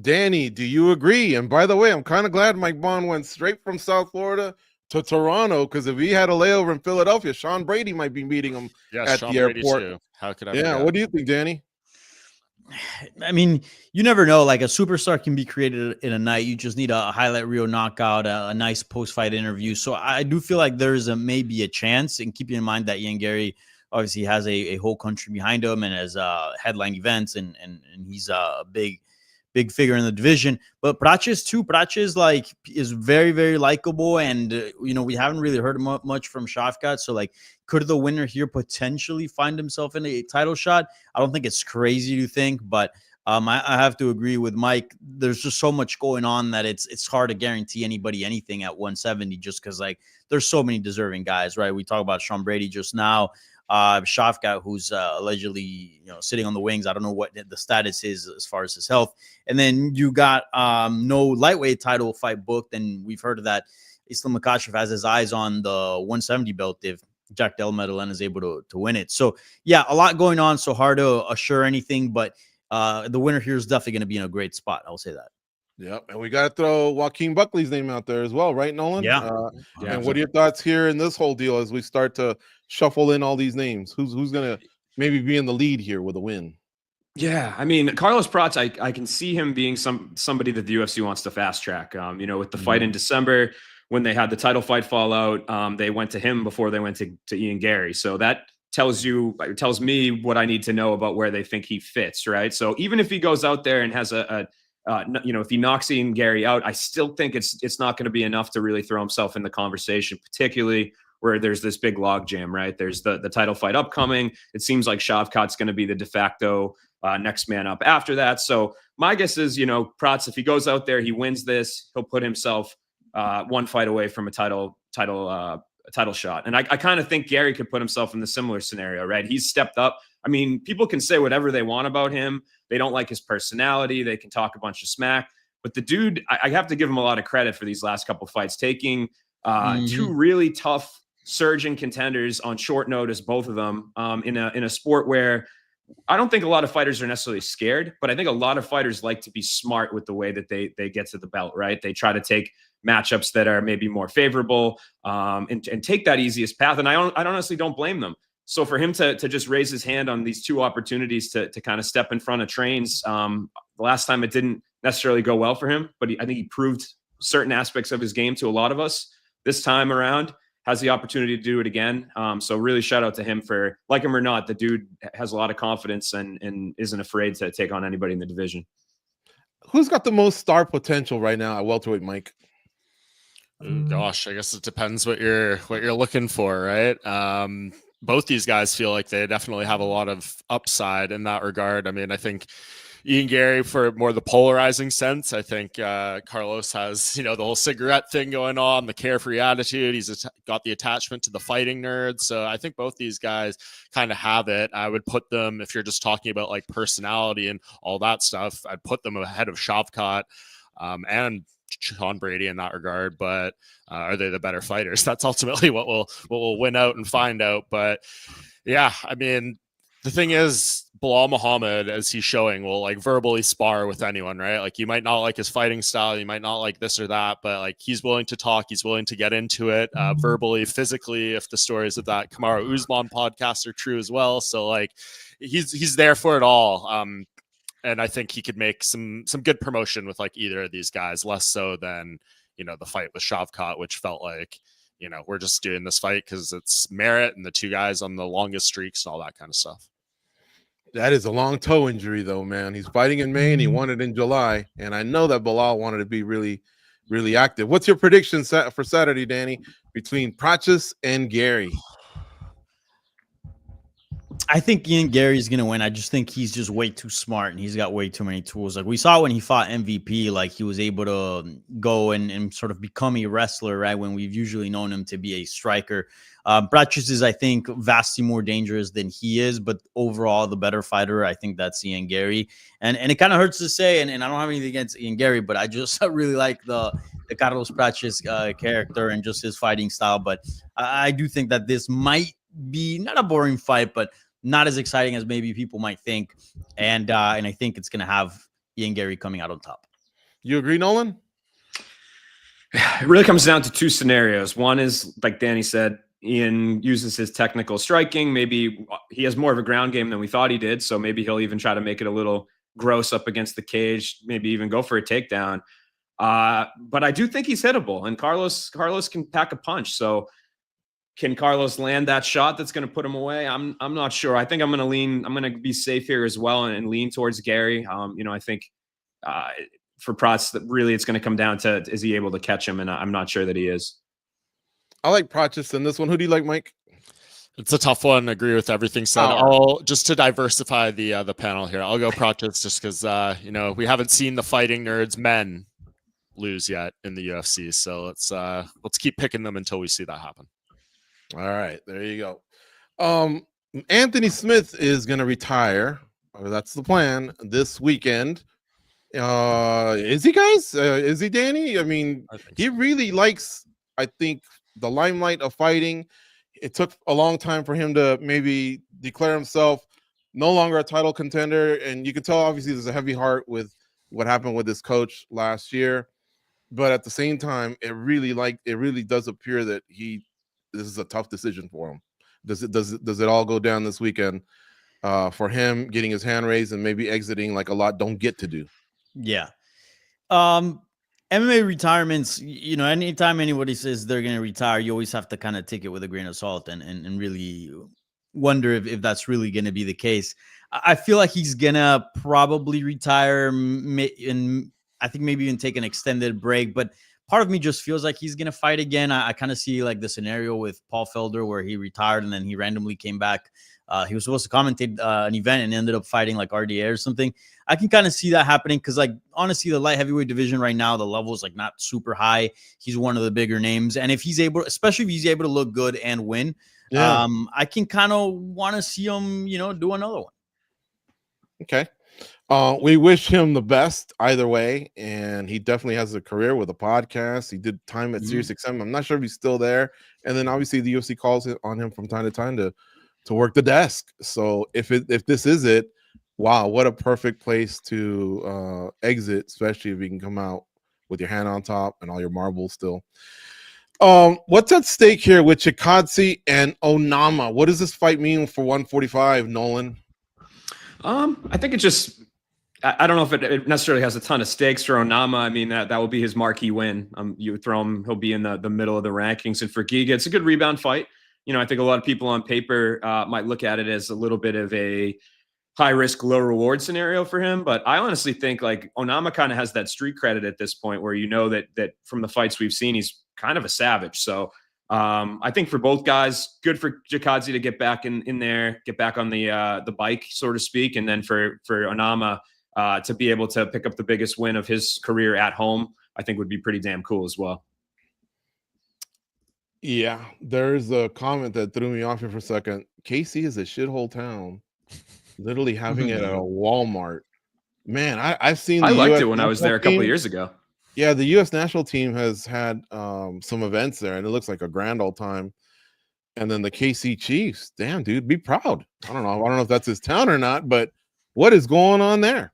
Danny, do you agree? And by the way, I'm kind of glad Mike Bond went straight from South Florida to Toronto, because if he had a layover in Philadelphia, Sean Brady might be meeting him at Sean the Brady airport. too. How could I? Yeah, forget? what do you think, Danny? I mean, you never know. Like, a superstar can be created in a night. You just need a highlight reel knockout, a nice post-fight interview. So I do feel like there's maybe a chance. And keeping in mind that Ian Garry obviously has a whole country behind him and has headline events, and he's a big figure in the division. But Prates too. Prates is very, very likable, and we haven't really heard much from Shavkat. So like, could the winner here potentially find himself in a title shot? I don't think it's crazy to think, but I have to agree with Mike. There's just so much going on that it's hard to guarantee anybody anything at 170, just because like there's so many deserving guys, right? We talk about Sean Brady just now. Shavkat, who's allegedly sitting on the wings. I don't know what the status is as far as his health. And then you got no lightweight title fight booked, and we've heard of that. Islam Makhachev has his eyes on the 170 belt if Jack Della Maddalena is able to win it. So yeah, a lot going on. So hard to assure anything, but the winner here is definitely going to be in a great spot. I'll say that. Yep, and we got to throw Joaquin Buckley's name out there as well, right, Nolan? Yeah. And what are your thoughts here in this whole deal as we start to shuffle in all these names? Who's going to maybe be in the lead here with a win? Yeah, I mean, Carlos Prates, I can see him being somebody that the UFC wants to fast track. You know, with the fight in December when they had the title fight fallout, they went to him before they went to Ian Garry. So that tells me what I need to know about where they think he fits, right? So even if he goes out there and has you know, if he knocks Ian Garry out, I still think it's not going to be enough to really throw himself in the conversation, particularly where there's this big logjam, right? There's the title fight upcoming. It seems like Shavkat's going to be the de facto next man up after that. So my guess is, you know, Prates, if he goes out there, he wins this, he'll put himself one fight away from a title shot. And I kind of think Garry could put himself in the similar scenario, right? He's stepped up. I mean, people can say whatever they want about him. They don't like his personality. They can talk a bunch of smack. But the dude, I have to give him a lot of credit for these last couple fights, taking two really tough surging contenders on short notice, both of them, in a sport where I don't think a lot of fighters are necessarily scared, but I think a lot of fighters like to be smart with the way that they get to the belt, right? They try to take matchups that are maybe more favorable, and take that easiest path. And I honestly don't blame them. So for him to just raise his hand on these two opportunities to kind of step in front of trains, the last time it didn't necessarily go well for him, but I think he proved certain aspects of his game to a lot of us. This time around, has the opportunity to do it again. So really shout out to him for, like him or not, the dude has a lot of confidence and isn't afraid to take on anybody in the division. Who's got the most star potential right now at welterweight, Mike? Gosh, I guess it depends what you're looking for, right? Both these guys feel like they definitely have a lot of upside in that regard. I mean, I think Ian Garry for more the polarizing sense. I think Carlos has, you know, the whole cigarette thing going on, the carefree attitude. He's got the attachment to the fighting nerds. So I think both these guys kind of have it. I would put them, if you're just talking about like personality and all that stuff, I'd put them ahead of Shavkat and Sean Brady in that regard. But are they the better fighters? That's ultimately what we'll win out and find out. But yeah, I mean, the thing is, Bilal Muhammad, as he's showing, will like verbally spar with anyone, right? Like you might not like his fighting style, you might not like this or that, but like he's willing to talk, he's willing to get into it verbally, physically, if the stories of that Kamaru Usman podcast are true as well. So like he's there for it all. And I think he could make some good promotion with like either of these guys, less so than, you know, the fight with Shavkat, which felt like, you know, we're just doing this fight because it's merit and the two guys on the longest streaks and all that kind of stuff. That is a long toe injury, though, man. He's fighting in May and he won it in July. And I know that Bilal wanted to be really, really active. What's your prediction for Saturday, Danny, between Prates and Garry? I think Ian Garry is going to win. I just think he's just way too smart and he's got way too many tools. Like we saw when he fought MVP, like he was able to go and sort of become a wrestler, right? When we've usually known him to be a striker. Prates is, I think, vastly more dangerous than he is, but overall the better fighter, I think that's Ian Garry. And it kind of hurts to say, and I don't have anything against Ian Garry, but I just really like the Carlos Prates character and just his fighting style. But I do think that this might be not a boring fight, but not as exciting as maybe people might think. And I think it's going to have Ian Garry coming out on top. You agree, Nolan? It really comes down to two scenarios. One is, like Danny said, Ian uses his technical striking. Maybe he has more of a ground game than we thought he did. So maybe he'll even try to make it a little gross up against the cage, maybe even go for a takedown. But I do think he's hittable, and Carlos can pack a punch. So can Carlos land that shot that's going to put him away? I'm not sure. I think I'm going to be safe here as well and lean towards Garry. You know, I think for Prates, really it's going to come down to, is he able to catch him? And I'm not sure that he is. I like Prates in this one. Who do you like, Mike? It's a tough one. I agree with everything said. I'll just to diversify the panel here. I'll go Prates just because you know, we haven't seen the fighting nerds men lose yet in the UFC. So let's keep picking them until we see that happen. All right, there you go. Anthony Smith is going to retire. That's the plan this weekend. Is he, guys? Is he, Danny? I mean, he really likes, I think, the limelight of fighting. It took a long time for him to maybe declare himself no longer a title contender. And you can tell, obviously, there's a heavy heart with what happened with his coach last year. But at the same time, it really does appear that this is a tough decision for him. Does it all go down this weekend for him getting his hand raised and maybe exiting like a lot don't get to do. Yeah. MMA retirements, anytime anybody says they're going to retire, you always have to kind of take it with a grain of salt and really wonder if that's really going to be the case. I feel like he's going to probably retire and I think maybe even take an extended break, but part of me just feels like he's going to fight again. I kind of see like the scenario with Paul Felder where he retired and then he randomly came back. He was supposed to commentate an event and ended up fighting like RDA or something. I can kind of see that happening because, like, honestly, the light heavyweight division right now, the level is like not super high. He's one of the bigger names. And if he's able, especially if he's able to look good and win, I can kind of want to see him, do another one. Okay. We wish him the best either way, and he definitely has a career with a podcast. He did time at SiriusXM. I'm not sure if he's still there. And then obviously the UFC calls on him from time to time to work the desk. So if this is it, wow, what a perfect place to exit, especially if you can come out with your hand on top and all your marbles still. What's at stake here with Chikadze and Onama? What does this fight mean for 145, Nolan? I think it just, I don't know if it necessarily has a ton of stakes for Onama. I mean, that will be his marquee win. You throw him, he'll be in the middle of the rankings. And for Giga, it's a good rebound fight. I think a lot of people on paper might look at it as a little bit of a high risk, low reward scenario for him. But I honestly think like Onama kind of has that street credit at this point where that from the fights we've seen, he's kind of a savage. So I think for both guys, good for Chikadze to get back in there, get back on the bike, so to speak. And then for Onama to be able to pick up the biggest win of his career at home, I think would be pretty damn cool as well. Yeah, there's a comment that threw me off here for a second. KC is a shithole town. Literally having it at a Walmart. Man, I've seen. I liked it when I was there a couple of years ago. Yeah, the U.S. national team has had some events there, and it looks like a grand old time. And then the KC Chiefs, damn dude, be proud. I don't know if that's his town or not, but what is going on there?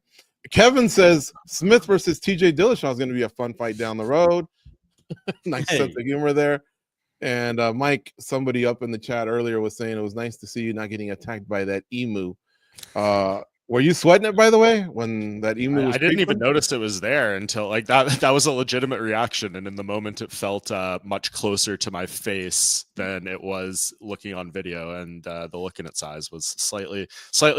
Kevin says Smith versus TJ Dillashaw is going to be a fun fight down the road. Nice sense of humor there. And Mike, somebody up in the chat earlier was saying it was nice to see you not getting attacked by that emu. Were you sweating it, by the way, when that emu was I didn't even notice it was there until like that was a legitimate reaction. And in the moment it felt much closer to my face than it was looking on video. And the look in its eyes was slightly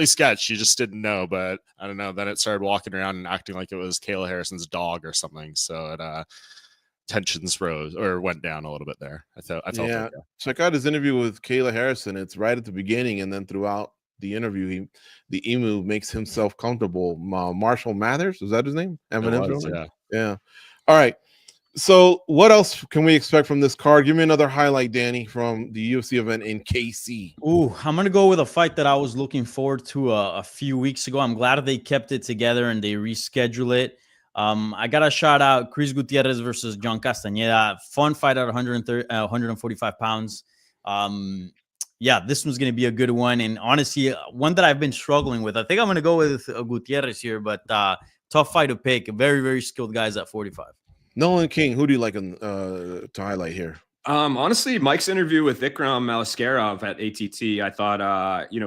sketch. You just didn't know, but I don't know. Then it started walking around and acting like it was Kayla Harrison's dog or something. So it tensions rose or went down a little bit there. I felt like, check out his interview with Kayla Harrison. It's right at the beginning, and then throughout the interview, the emu makes himself comfortable. Marshall Mathers, is that his name? Yeah. All right. So what else can we expect from this card? Give me another highlight, Danny, from the UFC event in KC. Ooh, I'm gonna go with a fight that I was looking forward to a few weeks ago. I'm glad they kept it together and they reschedule it. I got to shout out Chris Gutierrez versus John Castañeda. Fun fight at 145 pounds. Yeah, this one's going to be a good one. And honestly, one that I've been struggling with. I think I'm going to go with Gutierrez here, but tough fight to pick. Very, very skilled guys at 45. Nolan King, who do you like to highlight here? Honestly, Mike's interview with Vikram Malaskarov at ATT, I thought,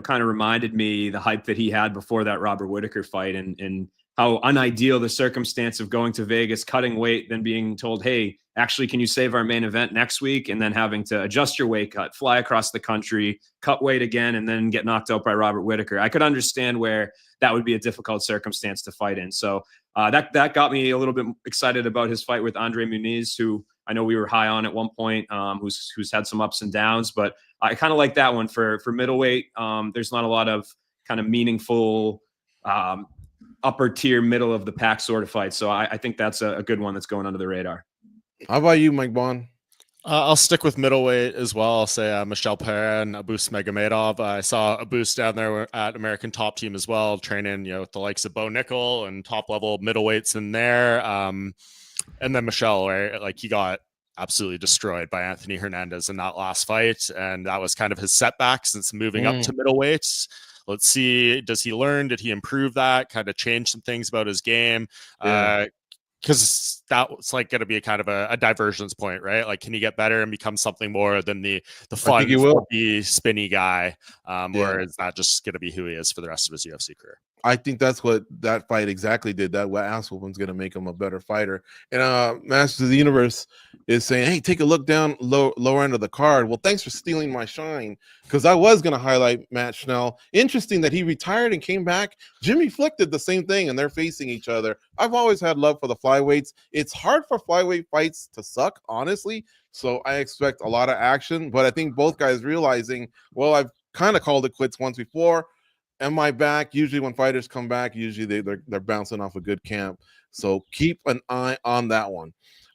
kind of reminded me the hype that he had before that Robert Whittaker fight and how unideal the circumstance of going to Vegas, cutting weight, then being told, hey, actually, can you save our main event next week? And then having to adjust your weight cut, fly across the country, cut weight again, and then get knocked out by Robert Whittaker. I could understand where that would be a difficult circumstance to fight in. So that got me a little bit excited about his fight with Andre Muniz, who I know we were high on at one point, who's had some ups and downs. But I kind of like that one for middleweight. There's not a lot of kind of meaningful upper tier, middle of the pack sort of fight. So I think that's a good one that's going under the radar. How about you, Mike Bond? I'll stick with middleweight as well. I'll say Michelle Pereira and Abus Magomedov. I saw Abus down there at American Top Team as well, training with the likes of Bo Nickel and top level middleweights in there. And then Michelle, where he got absolutely destroyed by Anthony Hernandez in that last fight, and that was kind of his setback since moving up to middleweight. Let's see, does he learn? Did he improve that? Kind of change some things about his game? because that's like going to be a kind of a divergence point, right? Like, can he get better and become something more than the fun, be spinny guy, or is that just going to be who he is for the rest of his UFC career? I think that's what that fight exactly did. That ass whooping's going to make him a better fighter. And Masters of the Universe is saying, hey, take a look down lower end of the card. Well, thanks for stealing my shine, because I was going to highlight Matt Schnell. Interesting that he retired and came back. Jimmy Flick did the same thing, and they're facing each other. I've always had love for the flyweights. It's hard for flyweight fights to suck, honestly. So I expect a lot of action, but I think both guys realizing, well, I've kind of called it quits once before. Am I back? Usually when fighters come back, usually they're bouncing off a good camp. So keep an eye on that one.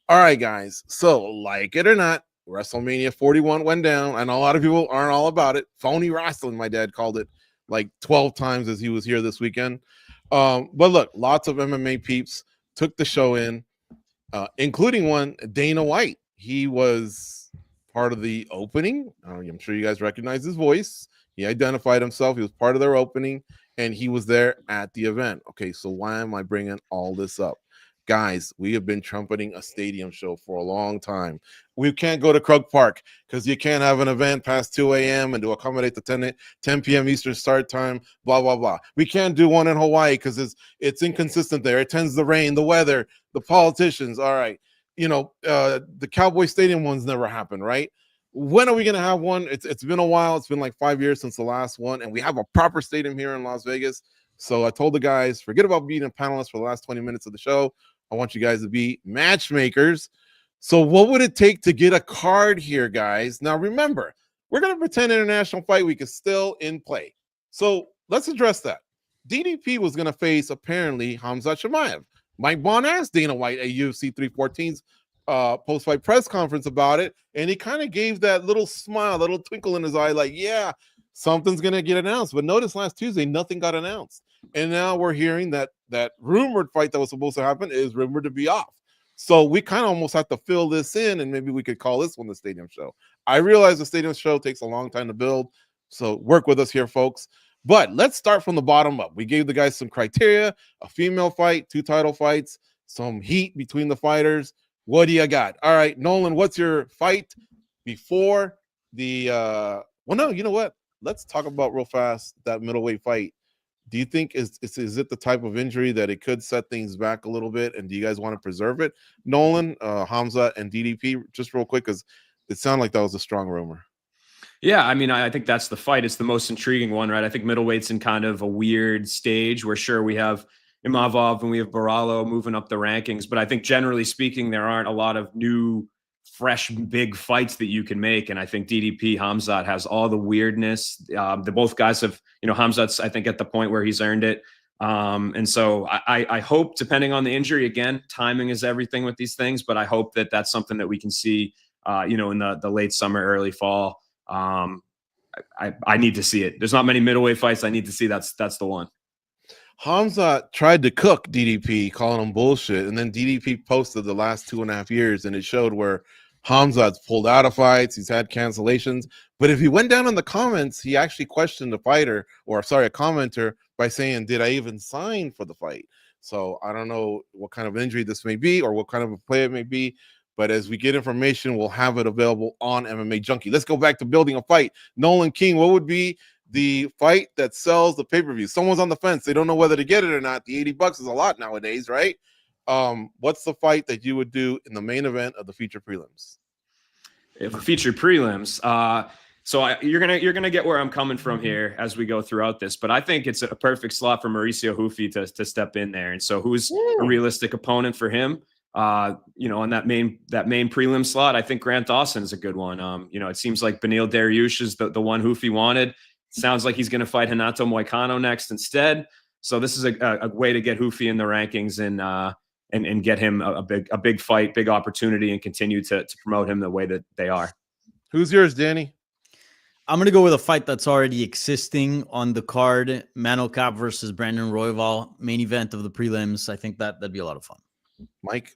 All right, guys. So like it or not, WrestleMania 41 went down. I know a lot of people aren't all about it. Phony wrestling, my dad called it like 12 times as he was here this weekend. But look, lots of MMA peeps took the show in, including one, Dana White. He was part of the opening. I'm sure you guys recognize his voice. He identified himself. He was part of their opening, and he was there at the event. Okay, so why am I bringing all this up? Guys, we have been trumpeting a stadium show for a long time. We can't go to Krug Park because you can't have an event past 2 a.m. and to accommodate the 10 p.m. Eastern start time, blah, blah, blah. We can't do one in Hawaii because it's inconsistent there. It tends to rain, the weather, the politicians. All right. The Cowboy Stadium ones never happen, right? When are we going to have one? It's been a while. It's been like 5 years since the last one, and we have a proper stadium here in Las Vegas. So I told the guys, forget about being a panelist for the last 20 minutes of the show. I want you guys to be matchmakers. So what would it take to get a card here, guys? Now, remember, we're going to pretend International Fight Week is still in play. So let's address that. DDP was going to face, apparently, Khamzat Chimaev. Mike Bond asked Dana White at UFC 314's post-fight press conference about it, and he kind of gave that little smile, little twinkle in his eye, like, yeah, something's going to get announced. But notice last Tuesday, nothing got announced. And now we're hearing that rumored fight that was supposed to happen is rumored to be off. So we kind of almost have to fill this in, and maybe we could call this one the stadium show. I realize the stadium show takes a long time to build, so work with us here, folks. But let's start from the bottom up. We gave the guys some criteria, a female fight, 2 title fights, some heat between the fighters. What do you got? All right, Nolan, what's your fight before the well, no, you know what? Let's talk about real fast that middleweight fight. Do you think is it the type of injury that it could set things back a little bit? And do you guys want to preserve it? Nolan, Khamzat, and DDP, just real quick, because it sounded like that was a strong rumor. Yeah, I mean, I think that's the fight. It's the most intriguing one, right? I think middleweight's in kind of a weird stage where sure we have Imavov and we have Barallo moving up the rankings, but I think generally speaking, there aren't a lot of new, fresh, big fights that you can make. And I think DDP Khamzat has all the weirdness. The both guys have, Khamzat's, I think, at the point where he's earned it. And so I hope, depending on the injury, again, timing is everything with these things, but I hope that that's something that we can see, in the late summer, early fall. I need to see it. There's not many middleweight fights I need to see. That's the one. Khamzat tried to cook DDP, calling him bullshit, and then DDP posted the last 2.5 years, and it showed where Khamzat's pulled out of fights. He's had cancellations. But if he went down in the comments, he actually questioned a commenter by saying, did I even sign for the fight? So I don't know what kind of injury this may be or what kind of a play it may be. But as we get information, we'll have it available on MMA Junkie. Let's go back to building a fight. Nolan King, what would be the fight that sells the pay-per-view? Someone's on the fence. They don't know whether to get it or not. The $80 is a lot nowadays, right? What's the fight that you would do in the main event of the feature prelims? If a feature prelims, you're gonna get where I'm coming from here as we go throughout this. But I think it's a perfect slot for Mauricio Hufi to step in there. And so, who's a realistic opponent for him? On that main prelim slot, I think Grant Dawson is a good one. It seems like Beneil Dariush is the one Hufi wanted. Sounds like he's going to fight Renato Moicano next instead. So this is a way to get Hufi in the rankings and get him a big fight, big opportunity, and continue to promote him the way that they are. Who's yours, Danny? I'm going to go with a fight that's already existing on the card. Mano Cap versus Brandon Royval, main event of the prelims. I think that'd be a lot of fun. Mike?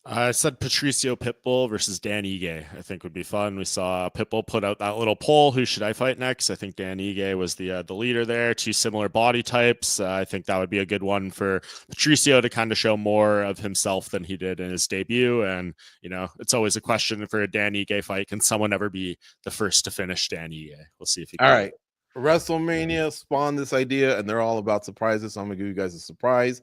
I said Patricio Pitbull versus Dan Ige. I think would be fun. We saw Pitbull put out that little poll. Who should I fight next? I think Dan Ige was the leader there. Two similar body types. I think that would be a good one for Patricio to kind of show more of himself than he did in his debut. And it's always a question for a Dan Ige fight. Can someone ever be the first to finish Dan Ige? We'll see if he can. All right. WrestleMania spawned this idea, and they're all about surprises. So I'm gonna give you guys a surprise.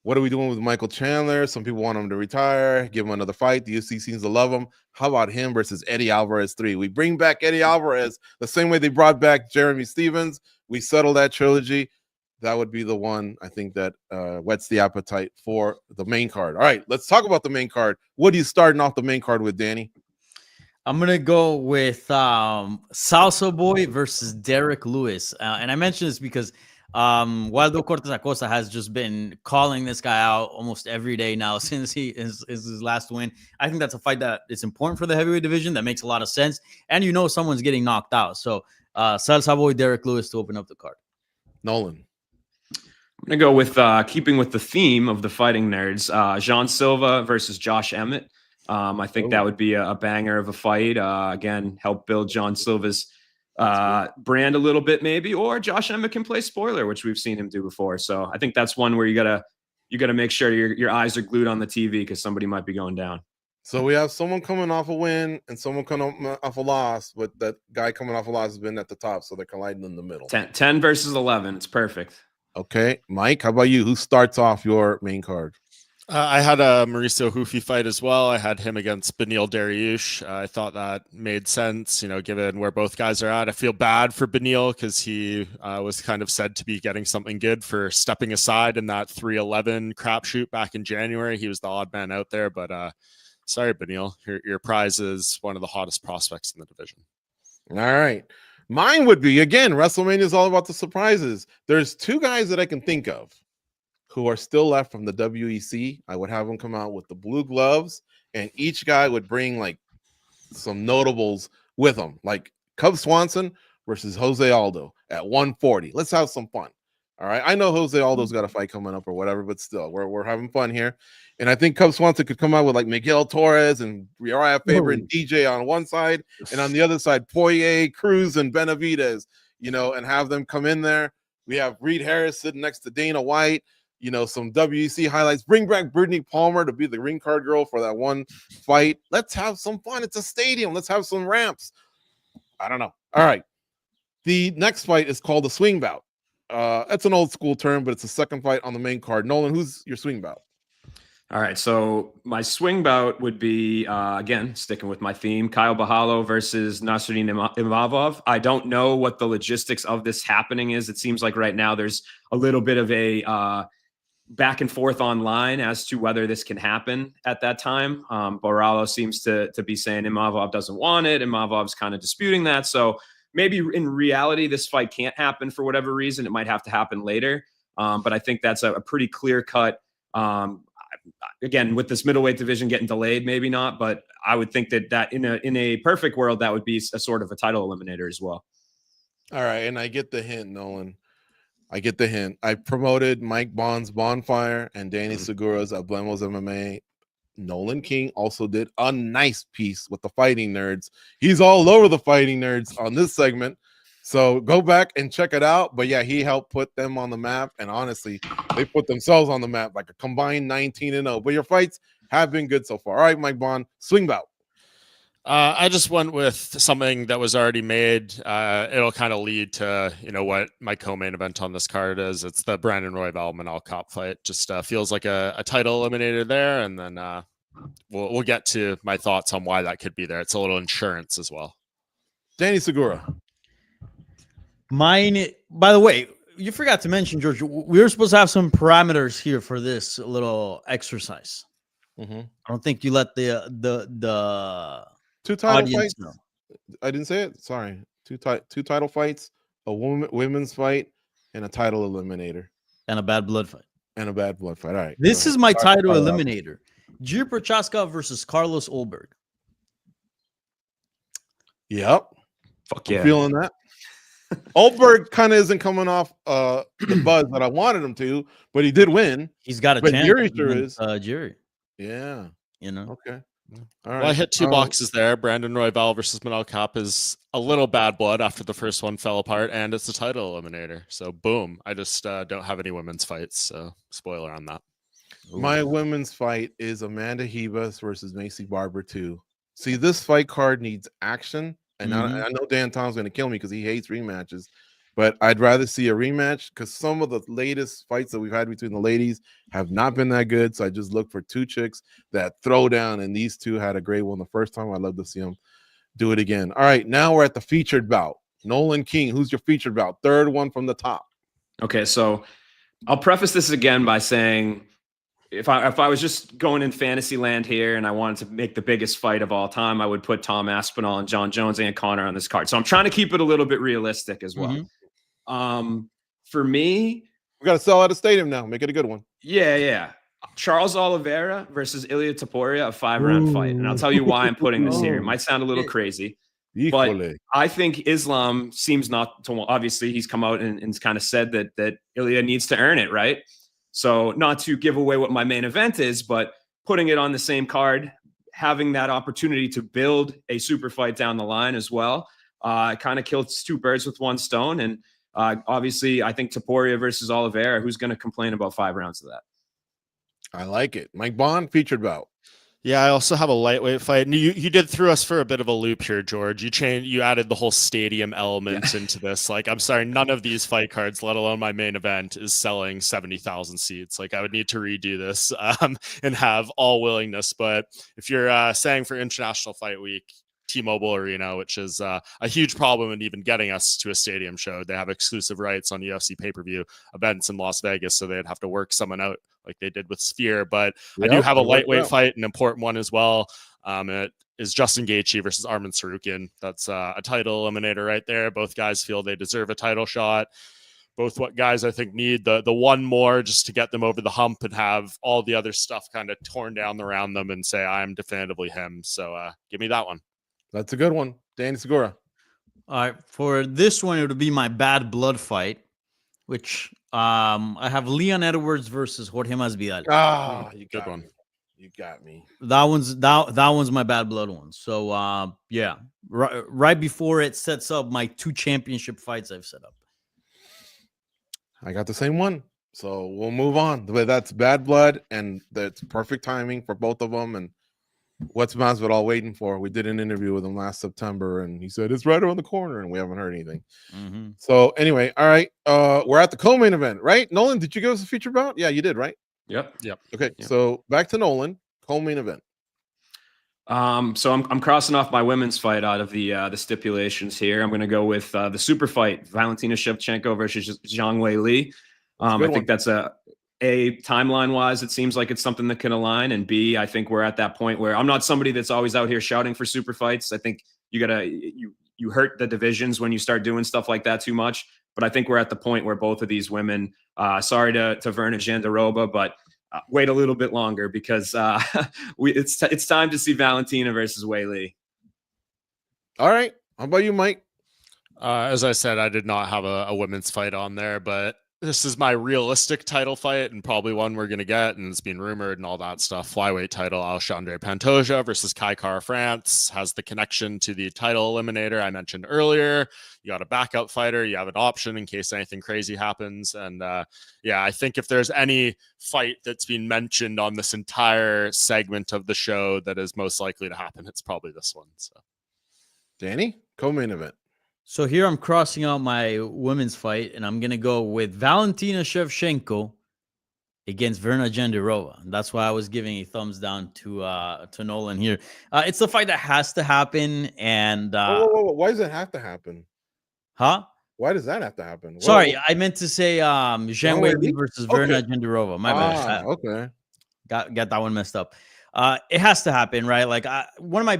What are we doing with Michael Chandler? Some people want him to retire, give him another fight. The UFC seems to love him. How about him versus Eddie Alvarez 3? We bring back Eddie Alvarez the same way they brought back Jeremy Stevens. We settle that trilogy. That would be the one, I think, that whets the appetite for the main card. All right, let's talk about the main card. What are you starting off the main card with, Danny? I'm going to go with Salsa Boy versus Derek Lewis. And I mention this because Waldo Cortez Acosta has just been calling this guy out almost every day now since his last win. I think that's a fight that is important for the heavyweight division. That makes a lot of sense. And someone's getting knocked out. So Salsa Boy, Derek Lewis to open up the card. Nolan. I'm going to go with keeping with the theme of the fighting nerds, Jean Silva versus Josh Emmett. I think that would be a banger of a fight. Again, help build John Silva's brand a little bit, maybe, or Josh Emmett can play spoiler, which we've seen him do before. So I think that's one where you gotta make sure your eyes are glued on the TV because somebody might be going down. So we have someone coming off a win and someone coming off a loss, but that guy coming off a loss has been at the top, so they're colliding in the middle. 10 versus 11. It's perfect. Okay, Mike, how about you? Who starts off your main card? I had a Mauricio Hufi fight as well. I had him against Beneil Dariush. I thought that made sense, given where both guys are at. I feel bad for Beneil because he was kind of said to be getting something good for stepping aside in that 311 crapshoot back in January. He was the odd man out there, but sorry, Beneil, your prize is one of the hottest prospects in the division. All right. Mine would be, again, WrestleMania is all about the surprises. There's two guys that I can think of who are still left from the WEC. I would have them come out with the blue gloves, and each guy would bring like some notables with them, like Cub Swanson versus Jose Aldo at 140. Let's have some fun. All right. I know Jose Aldo's got a fight coming up or whatever, but still, we're having fun here. And I think Cub Swanson could come out with like Miguel Torres and Uriah Faber and DJ on one side, and on the other side, Poirier, Cruz, and Benavidez, and have them come in there. We have Reed Harris sitting next to Dana White. Some WEC highlights. Bring back Brittany Palmer to be the ring card girl for that one fight. Let's have some fun. It's a stadium. Let's have some ramps. I don't know. All right. The next fight is called the swing bout. That's an old school term, but it's the second fight on the main card. Nolan, who's your swing bout? All right. So my swing bout would be, again, sticking with my theme, Kyle Bahalo versus Nasruddin Imavov. I don't know what the logistics of this happening is. It seems like right now there's a little bit of a back and forth online as to whether this can happen at that time. Borrallo seems to be saying Imavov doesn't want it. Imavov's kind of disputing that. So maybe in reality, this fight can't happen for whatever reason. It might have to happen later. But I think that's a pretty clear cut. Again, with this middleweight division getting delayed, maybe not, but I would think that in a perfect world, that would be a sort of a title eliminator as well. All right. And I get the hint, Nolan. I get the hint. I promoted Mike Bond's Bonfire and Danny Segura's Hablemos MMA. Nolan King also did a nice piece with the Fighting Nerds. He's all over the Fighting Nerds on this segment. So go back and check it out. But yeah, he helped put them on the map. And honestly, they put themselves on the map like a combined 19-0. But your fights have been good so far. All right, Mike Bond, swing bout. I just went with something that was already made. It'll kind of lead to, what my co-main event on this card is. It's the Brandon Royval Manal Cop fight. Just feels like a title eliminator there. And then we'll get to my thoughts on why that could be there. It's a little insurance as well. Danny Segura. Mine, by the way, you forgot to mention, George, we were supposed to have some parameters here for this little exercise. Mm-hmm. I don't think you let the two title audience fights. know. I didn't say it. Sorry. Two title fights, a women's fight, and a title eliminator. And a bad blood fight. All right. This is my title eliminator. Jiri Prochazka versus Carlos Ulberg. Yep. Fuck yeah. I'm feeling that. Ulberg kind of isn't coming off the buzz that I wanted him to, but he did win. He's got a but chance. Jiri sure is. Jiri. Yeah. You know. Okay. All Well, I hit two boxes there. Brandon Royval versus Manel Kape is a little bad blood after the first one fell apart, and it's a title eliminator. So, boom. I just don't have any women's fights, so spoiler on that. My women's fight is Amanda Ribas versus Macy Barber 2. See, this fight card needs action, and I know Dan Tom's going to kill me because he hates rematches, but I'd rather see a rematch because some of the latest fights that we've had between the ladies have not been that good. So I just look for two chicks that throw down, and these two had a great one the first time. I'd love to see them do it again. All right, now we're at the featured bout. Nolan King, who's your featured bout? Third one from the top. Okay, so I'll preface this again by saying if I was just going in fantasy land here and I wanted to make the biggest fight of all time, I would put Tom Aspinall and John Jones and Connor on this card. So I'm trying to keep it a little bit realistic as well. For me, we got to sell out a stadium now. Make it a good one. Yeah. Charles Oliveira versus Ilia Topuria, a 5-round fight. And I'll tell you why I'm putting this here. It might sound a little crazy, but I think Islam seems not to, obviously he's come out and kind of said that Ilia needs to earn it, right? So not to give away what my main event is, but putting it on the same card, having that opportunity to build a super fight down the line as well, kind of kills two birds with one stone. And obviously, I think Topuria versus Oliveira, who's going to complain about 5 rounds of that? I like it. Mike Bond, featured bout. Yeah, I also have a lightweight fight. And you did throw us for a bit of a loop here, George. You added the whole stadium element into this. Like, I'm sorry, none of these fight cards, let alone my main event, is selling 70,000 seats. Like, I would need to redo this and have all willingness. But if you're saying for International Fight Week, T-Mobile Arena, which is a huge problem in even getting us to a stadium show. They have exclusive rights on UFC pay-per-view events in Las Vegas, so they'd have to work someone out like they did with Sphere. But I do have a lightweight fight, an important one as well. It is Justin Gaethje versus Arman Tsarukyan. That's a title eliminator right there. Both guys feel they deserve a title shot. Both what guys I think need the one more just to get them over the hump and have all the other stuff kind of torn down around them and say, I'm definitively him. So give me that one. That's a good one. Danny Segura. All right. For this one, it would be my bad blood fight, which I have Leon Edwards versus Jorge Masvidal. You good one. Me. You got me. That one's my bad blood one. So yeah, right before it sets up my 2 championship fights I've set up. I got the same one. So we'll move on. But that's bad blood, and that's perfect timing for both of them. And what's Masvidal waiting for? We did an interview with him last September, and he said it's right around the corner, and we haven't heard anything. So anyway, all right, we're at the co-main event, right? Nolan, did you give us a feature bout? Yeah, you did, right? Yep. Okay, so back to Nolan, co-main event. So I'm crossing off my women's fight out of the stipulations here. I'm going to go with the super fight, Valentina Shevchenko versus Zhang Weili. I think that's A, timeline wise, it seems like it's something that can align, and B, I think we're at that point where I'm not somebody that's always out here shouting for super fights. I think you hurt the divisions when you start doing stuff like that too much. But I think we're at the point where both of these women, sorry to Verna Jandiroba, but wait a little bit longer because it's time to see Valentina versus Weili. All right, how about you, Mike? As I said, I did not have a women's fight on there, but this is my realistic title fight and probably one we're going to get, and it's been rumored and all that stuff. Flyweight title, Alexandre Pantoja versus Kai Kara France has the connection to the title eliminator I mentioned earlier. You got a backup fighter. You have an option in case anything crazy happens. And yeah, I think if there's any fight that's been mentioned on this entire segment of the show that is most likely to happen, it's probably this one. So, Danny, co-main event. So here I'm crossing out my women's fight, and I'm going to go with Valentina Shevchenko against Verna Jandiroba. That's why I was giving a thumbs down to Nolan here. It's the fight that has to happen. And whoa. Why does it have to happen? Huh? Why does that have to happen? Sorry, I meant to say Zhang Weili versus Verna Jandiroba. My bad. Okay. Got that one messed up. It has to happen, right? Like one of my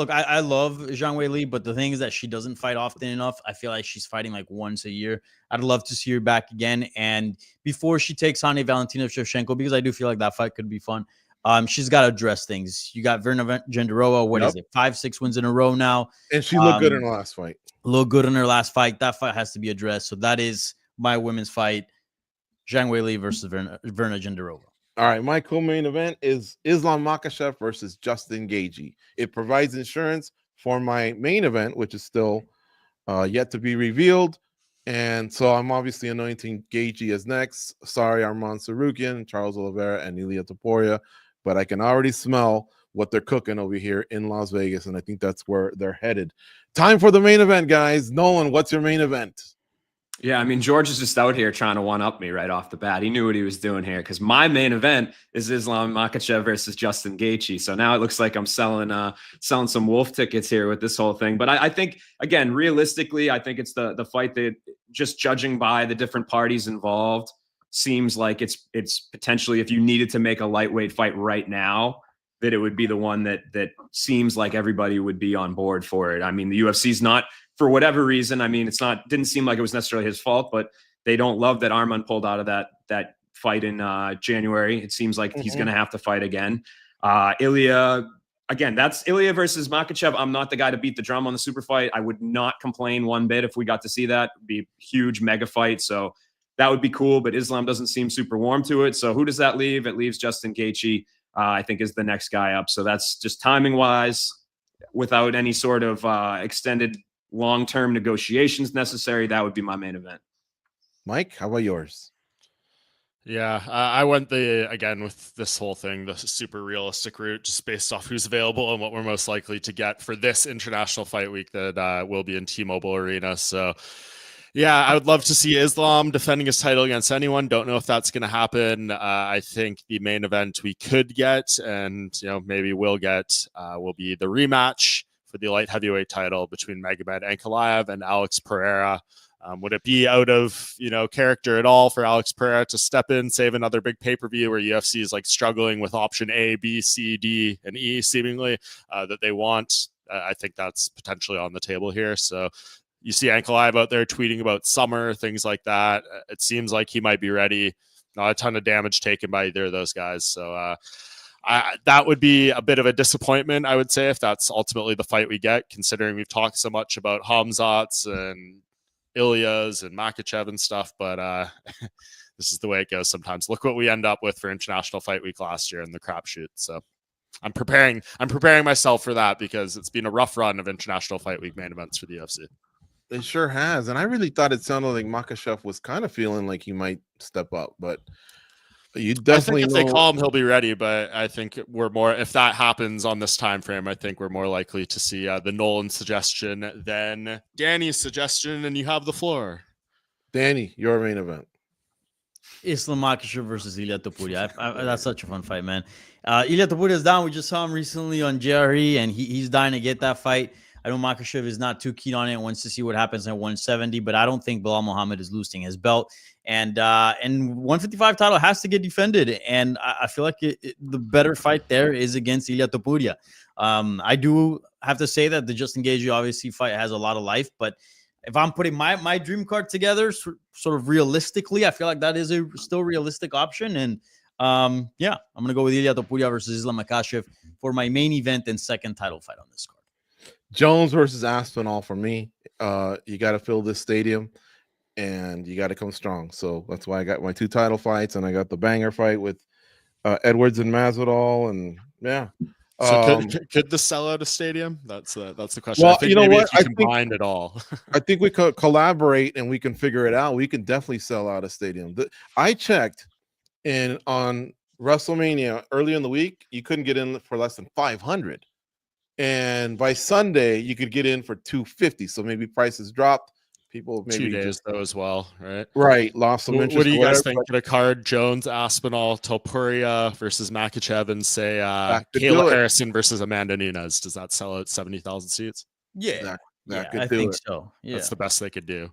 I love Zhang Weili, but the thing is that she doesn't fight often enough. I feel like she's fighting like once a year. I'd love to see her back again. And before she takes on a Valentina Shevchenko, because I do feel like that fight could be fun. She's got to address things. You got Verna Jandiroba. What is it? 5-6 wins in a row now. And she looked good in her last fight. Looked good in her last fight. That fight has to be addressed. So that is my women's fight. Zhang Weili versus Verna Jandiroba. All right, my co-main event is Islam Makhachev versus Justin Gaethje. It provides insurance for my main event, which is still yet to be revealed. And so I'm obviously anointing Gaethje as next. Sorry, Arman Sarukian, Charles Oliveira, and Ilia Topuria, but I can already smell what they're cooking over here in Las Vegas, and I think that's where they're headed. Time for the main event, guys. Nolan, what's your main event? Yeah, I mean, George is just out here trying to one-up me right off the bat. He knew what he was doing here because my main event is Islam Makhachev versus Justin Gaethje. So now it looks like I'm selling some wolf tickets here with this whole thing. But I think, again, realistically, I think it's the fight that, just judging by the different parties involved, seems like it's potentially, if you needed to make a lightweight fight right now, that it would be the one that seems like everybody would be on board for it. I mean, the UFC's not, for whatever reason, I mean, didn't seem like it was necessarily his fault, but they don't love that Arman pulled out of that fight in January. It seems like he's going to have to fight again. Ilia, again, that's Ilia versus Makhachev. I'm not the guy to beat the drum on the super fight. I would not complain one bit if we got to see that. It'd be a huge mega fight. So that would be cool, but Islam doesn't seem super warm to it. So who does that leave? It leaves Justin Gaethje, I think, is the next guy up. So that's just timing wise, without any sort of extended long-term negotiations necessary. That would be my main event. Mike, how about yours? Yeah, I went again with this whole thing, the super realistic route, just based off who's available and what we're most likely to get for this international fight week that will be in T-Mobile Arena. So yeah, I would love to see Islam defending his title against anyone. Don't know if that's going to happen. I think the main event we could get, and maybe will get, will be the rematch for the light heavyweight title between Magomed Ankalaev and Alex Pereira. Would it be out of character at all for Alex Pereira to step in, save another big pay-per-view where UFC is like struggling with option A, B, C, D, and E seemingly that they want? I think that's potentially on the table here. So you see Ankalaev out there tweeting about summer, things like that. It seems like he might be ready. Not a ton of damage taken by either of those guys. So that would be a bit of a disappointment, I would say, if that's ultimately the fight we get, considering we've talked so much about Khamzat's and Ilia's and Makhachev and stuff. But this is the way it goes sometimes. Look what we end up with for International Fight Week last year in the crapshoot. So I'm preparing myself for that because it's been a rough run of International Fight Week main events for the UFC. It sure has. And I really thought it sounded like Makhachev was kind of feeling like he might step up, but you definitely I think if they call him, he'll be ready. But I think we're more, if that happens on this time frame, I think we're more likely to see the Nolan suggestion than Danny's suggestion. And you have the floor. Danny, your main event. Islam Makhachev versus Ilia Topuria. That's such a fun fight, man. Ilia Topuria is down. We just saw him recently on JRE, and he's dying to get that fight. I know Makhachev is not too keen on it, wants to see what happens at 170, but I don't think Bilal Muhammad is losing his belt. And 155 title has to get defended. And I feel like the better fight there is against Ilia Topuria. I do have to say that the Justin Gaethje obviously fight has a lot of life, but if I'm putting my dream card together sort of realistically, I feel like that is a still realistic option. And yeah, I'm going to go with Ilia Topuria versus Islam Makhachev for my main event and second title fight on this card. Jones versus Aspinall for me. You got to fill this stadium and you got to come strong. So that's why I got my two title fights, and I got the banger fight with Edwards and Masvidal. And yeah. So could this sell out a stadium? That's the question. Well, I think you know maybe what? if you combined it all. I think we could collaborate and we can figure it out. We can definitely sell out a stadium. I checked on WrestleMania early in the week, you couldn't get in for less than 500. And by Sunday, you could get in for 250. So maybe prices dropped. People maybe 2 days though as well, right? Right, lost some interest. What do you guys think of the card? Jones, Aspinall, Topuria versus Makhachev, and say Kayla Harrison versus Amanda Nunes. Does that sell out 70,000 seats? Yeah, I think so. Yeah, that's the best they could do.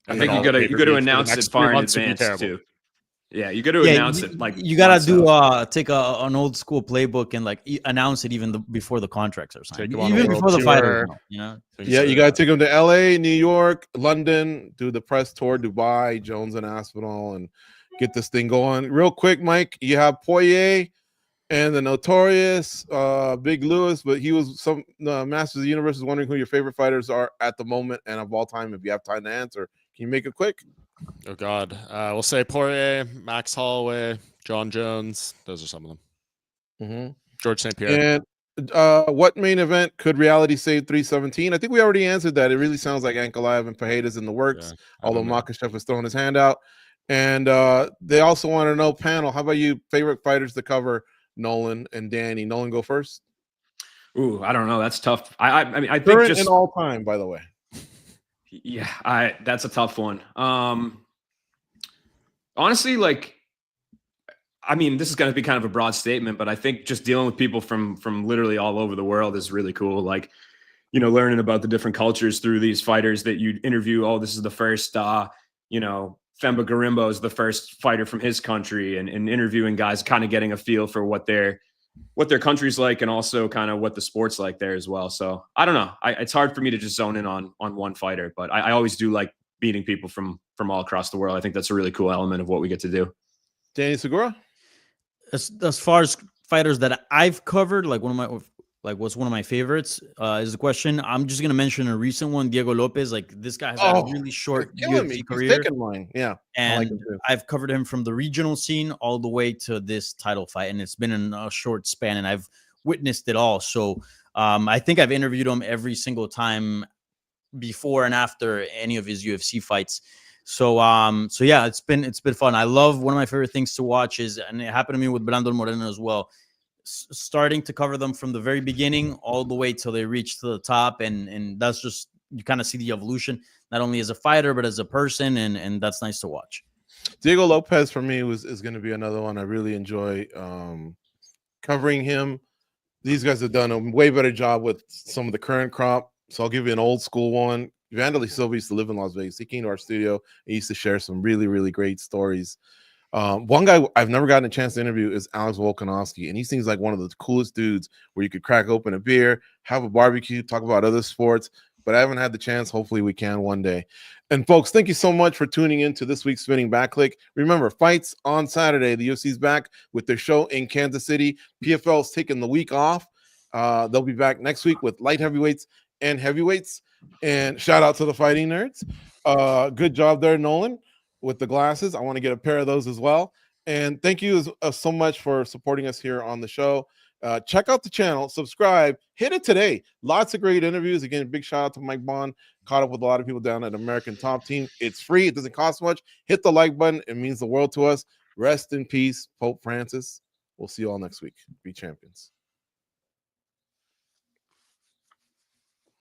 I think you got to announce it far in advance too. Yeah, you got to announce it. Like you got to take an old school playbook and like announce it even before the contracts are signed, even before the fighters. Yeah, you got to take them to LA, New York, London, do the press tour, Dubai, Jones and Aspinall, and get this thing going real quick. Mike, you have Poirier and the notorious Big Lewis, but he was some Masters of the Universe is wondering who your favorite fighters are at the moment and of all time. If you have time to answer, can you make it quick? Oh God, we'll say Poirier, Max Holloway, John Jones. Those are some of them. Mm-hmm. George St. Pierre. And what main event could reality save 317? I think we already answered that. It really sounds like Ankalaev and Pajeda's in the works, although Makhachev is throwing his hand out. And they also want to know, panel, how about you, favorite fighters to cover, Nolan and Danny? Nolan, go first. Ooh, I don't know. That's tough. I mean, I think Current just and all time, by the way. Yeah, that's a tough one. Honestly, like, I mean, this is going to be kind of a broad statement, but I think just dealing with people from literally all over the world is really cool. Like, you know, learning about the different cultures through these fighters that you interview. Oh, this is the first, you know, Themba Gorimbo is the first fighter from his country, and interviewing guys, kind of getting a feel for what their country's like, and also kind of what the sport's like there as well. So I don't know. It's hard for me to just zone in on one fighter, but I always do like meeting people from all across the world. I think that's a really cool element of what we get to do. Danny Segura? As far as fighters that I've covered, like what's one of my favorites is the question. I'm just gonna mention a recent one, Diego Lopez. Like, this guy has had a really short UFC career. He's taking mine. Yeah, and I like him too. I've covered him from the regional scene all the way to this title fight, and it's been in a short span, and I've witnessed it all. So I think I've interviewed him every single time before and after any of his UFC fights. So yeah, it's been fun. I love, one of my favorite things to watch is, and it happened to me with Brandon Moreno as well, starting to cover them from the very beginning all the way till they reach to the top, and that's just, you kind of see the evolution, not only as a fighter but as a person, and that's nice to watch. Diego Lopez for me is going to be another one. I really enjoy covering him. These guys have done a way better job with some of the current crop. So I'll give you an old school one. Vanderlei Silva used to live in Las Vegas. He came to our studio and used to share some really, really great stories. One guy I've never gotten a chance to interview is Alex Volkanovski, and he seems like one of the coolest dudes where you could crack open a beer, have a barbecue, talk about other sports, but I haven't had the chance. Hopefully we can one day. And folks, thank you so much for tuning in to this week's Spinning Back Clique. Remember, fights on Saturday. The UFC's back with their show in Kansas City. PFL's taking the week off. They'll be back next week with light heavyweights and heavyweights. And shout out to the fighting nerds. Good job there, Nolan, with the glasses. I want to get a pair of those as well. And thank you so much for supporting us here on the show. Check out the channel, subscribe, hit it today. Lots of great interviews. Again, big shout out to Mike Bond. Caught up with a lot of people down at American Top Team. It's free. It doesn't cost much. Hit the like button. It means the world to us. Rest in peace, Pope Francis. We'll see you all next week. Be champions.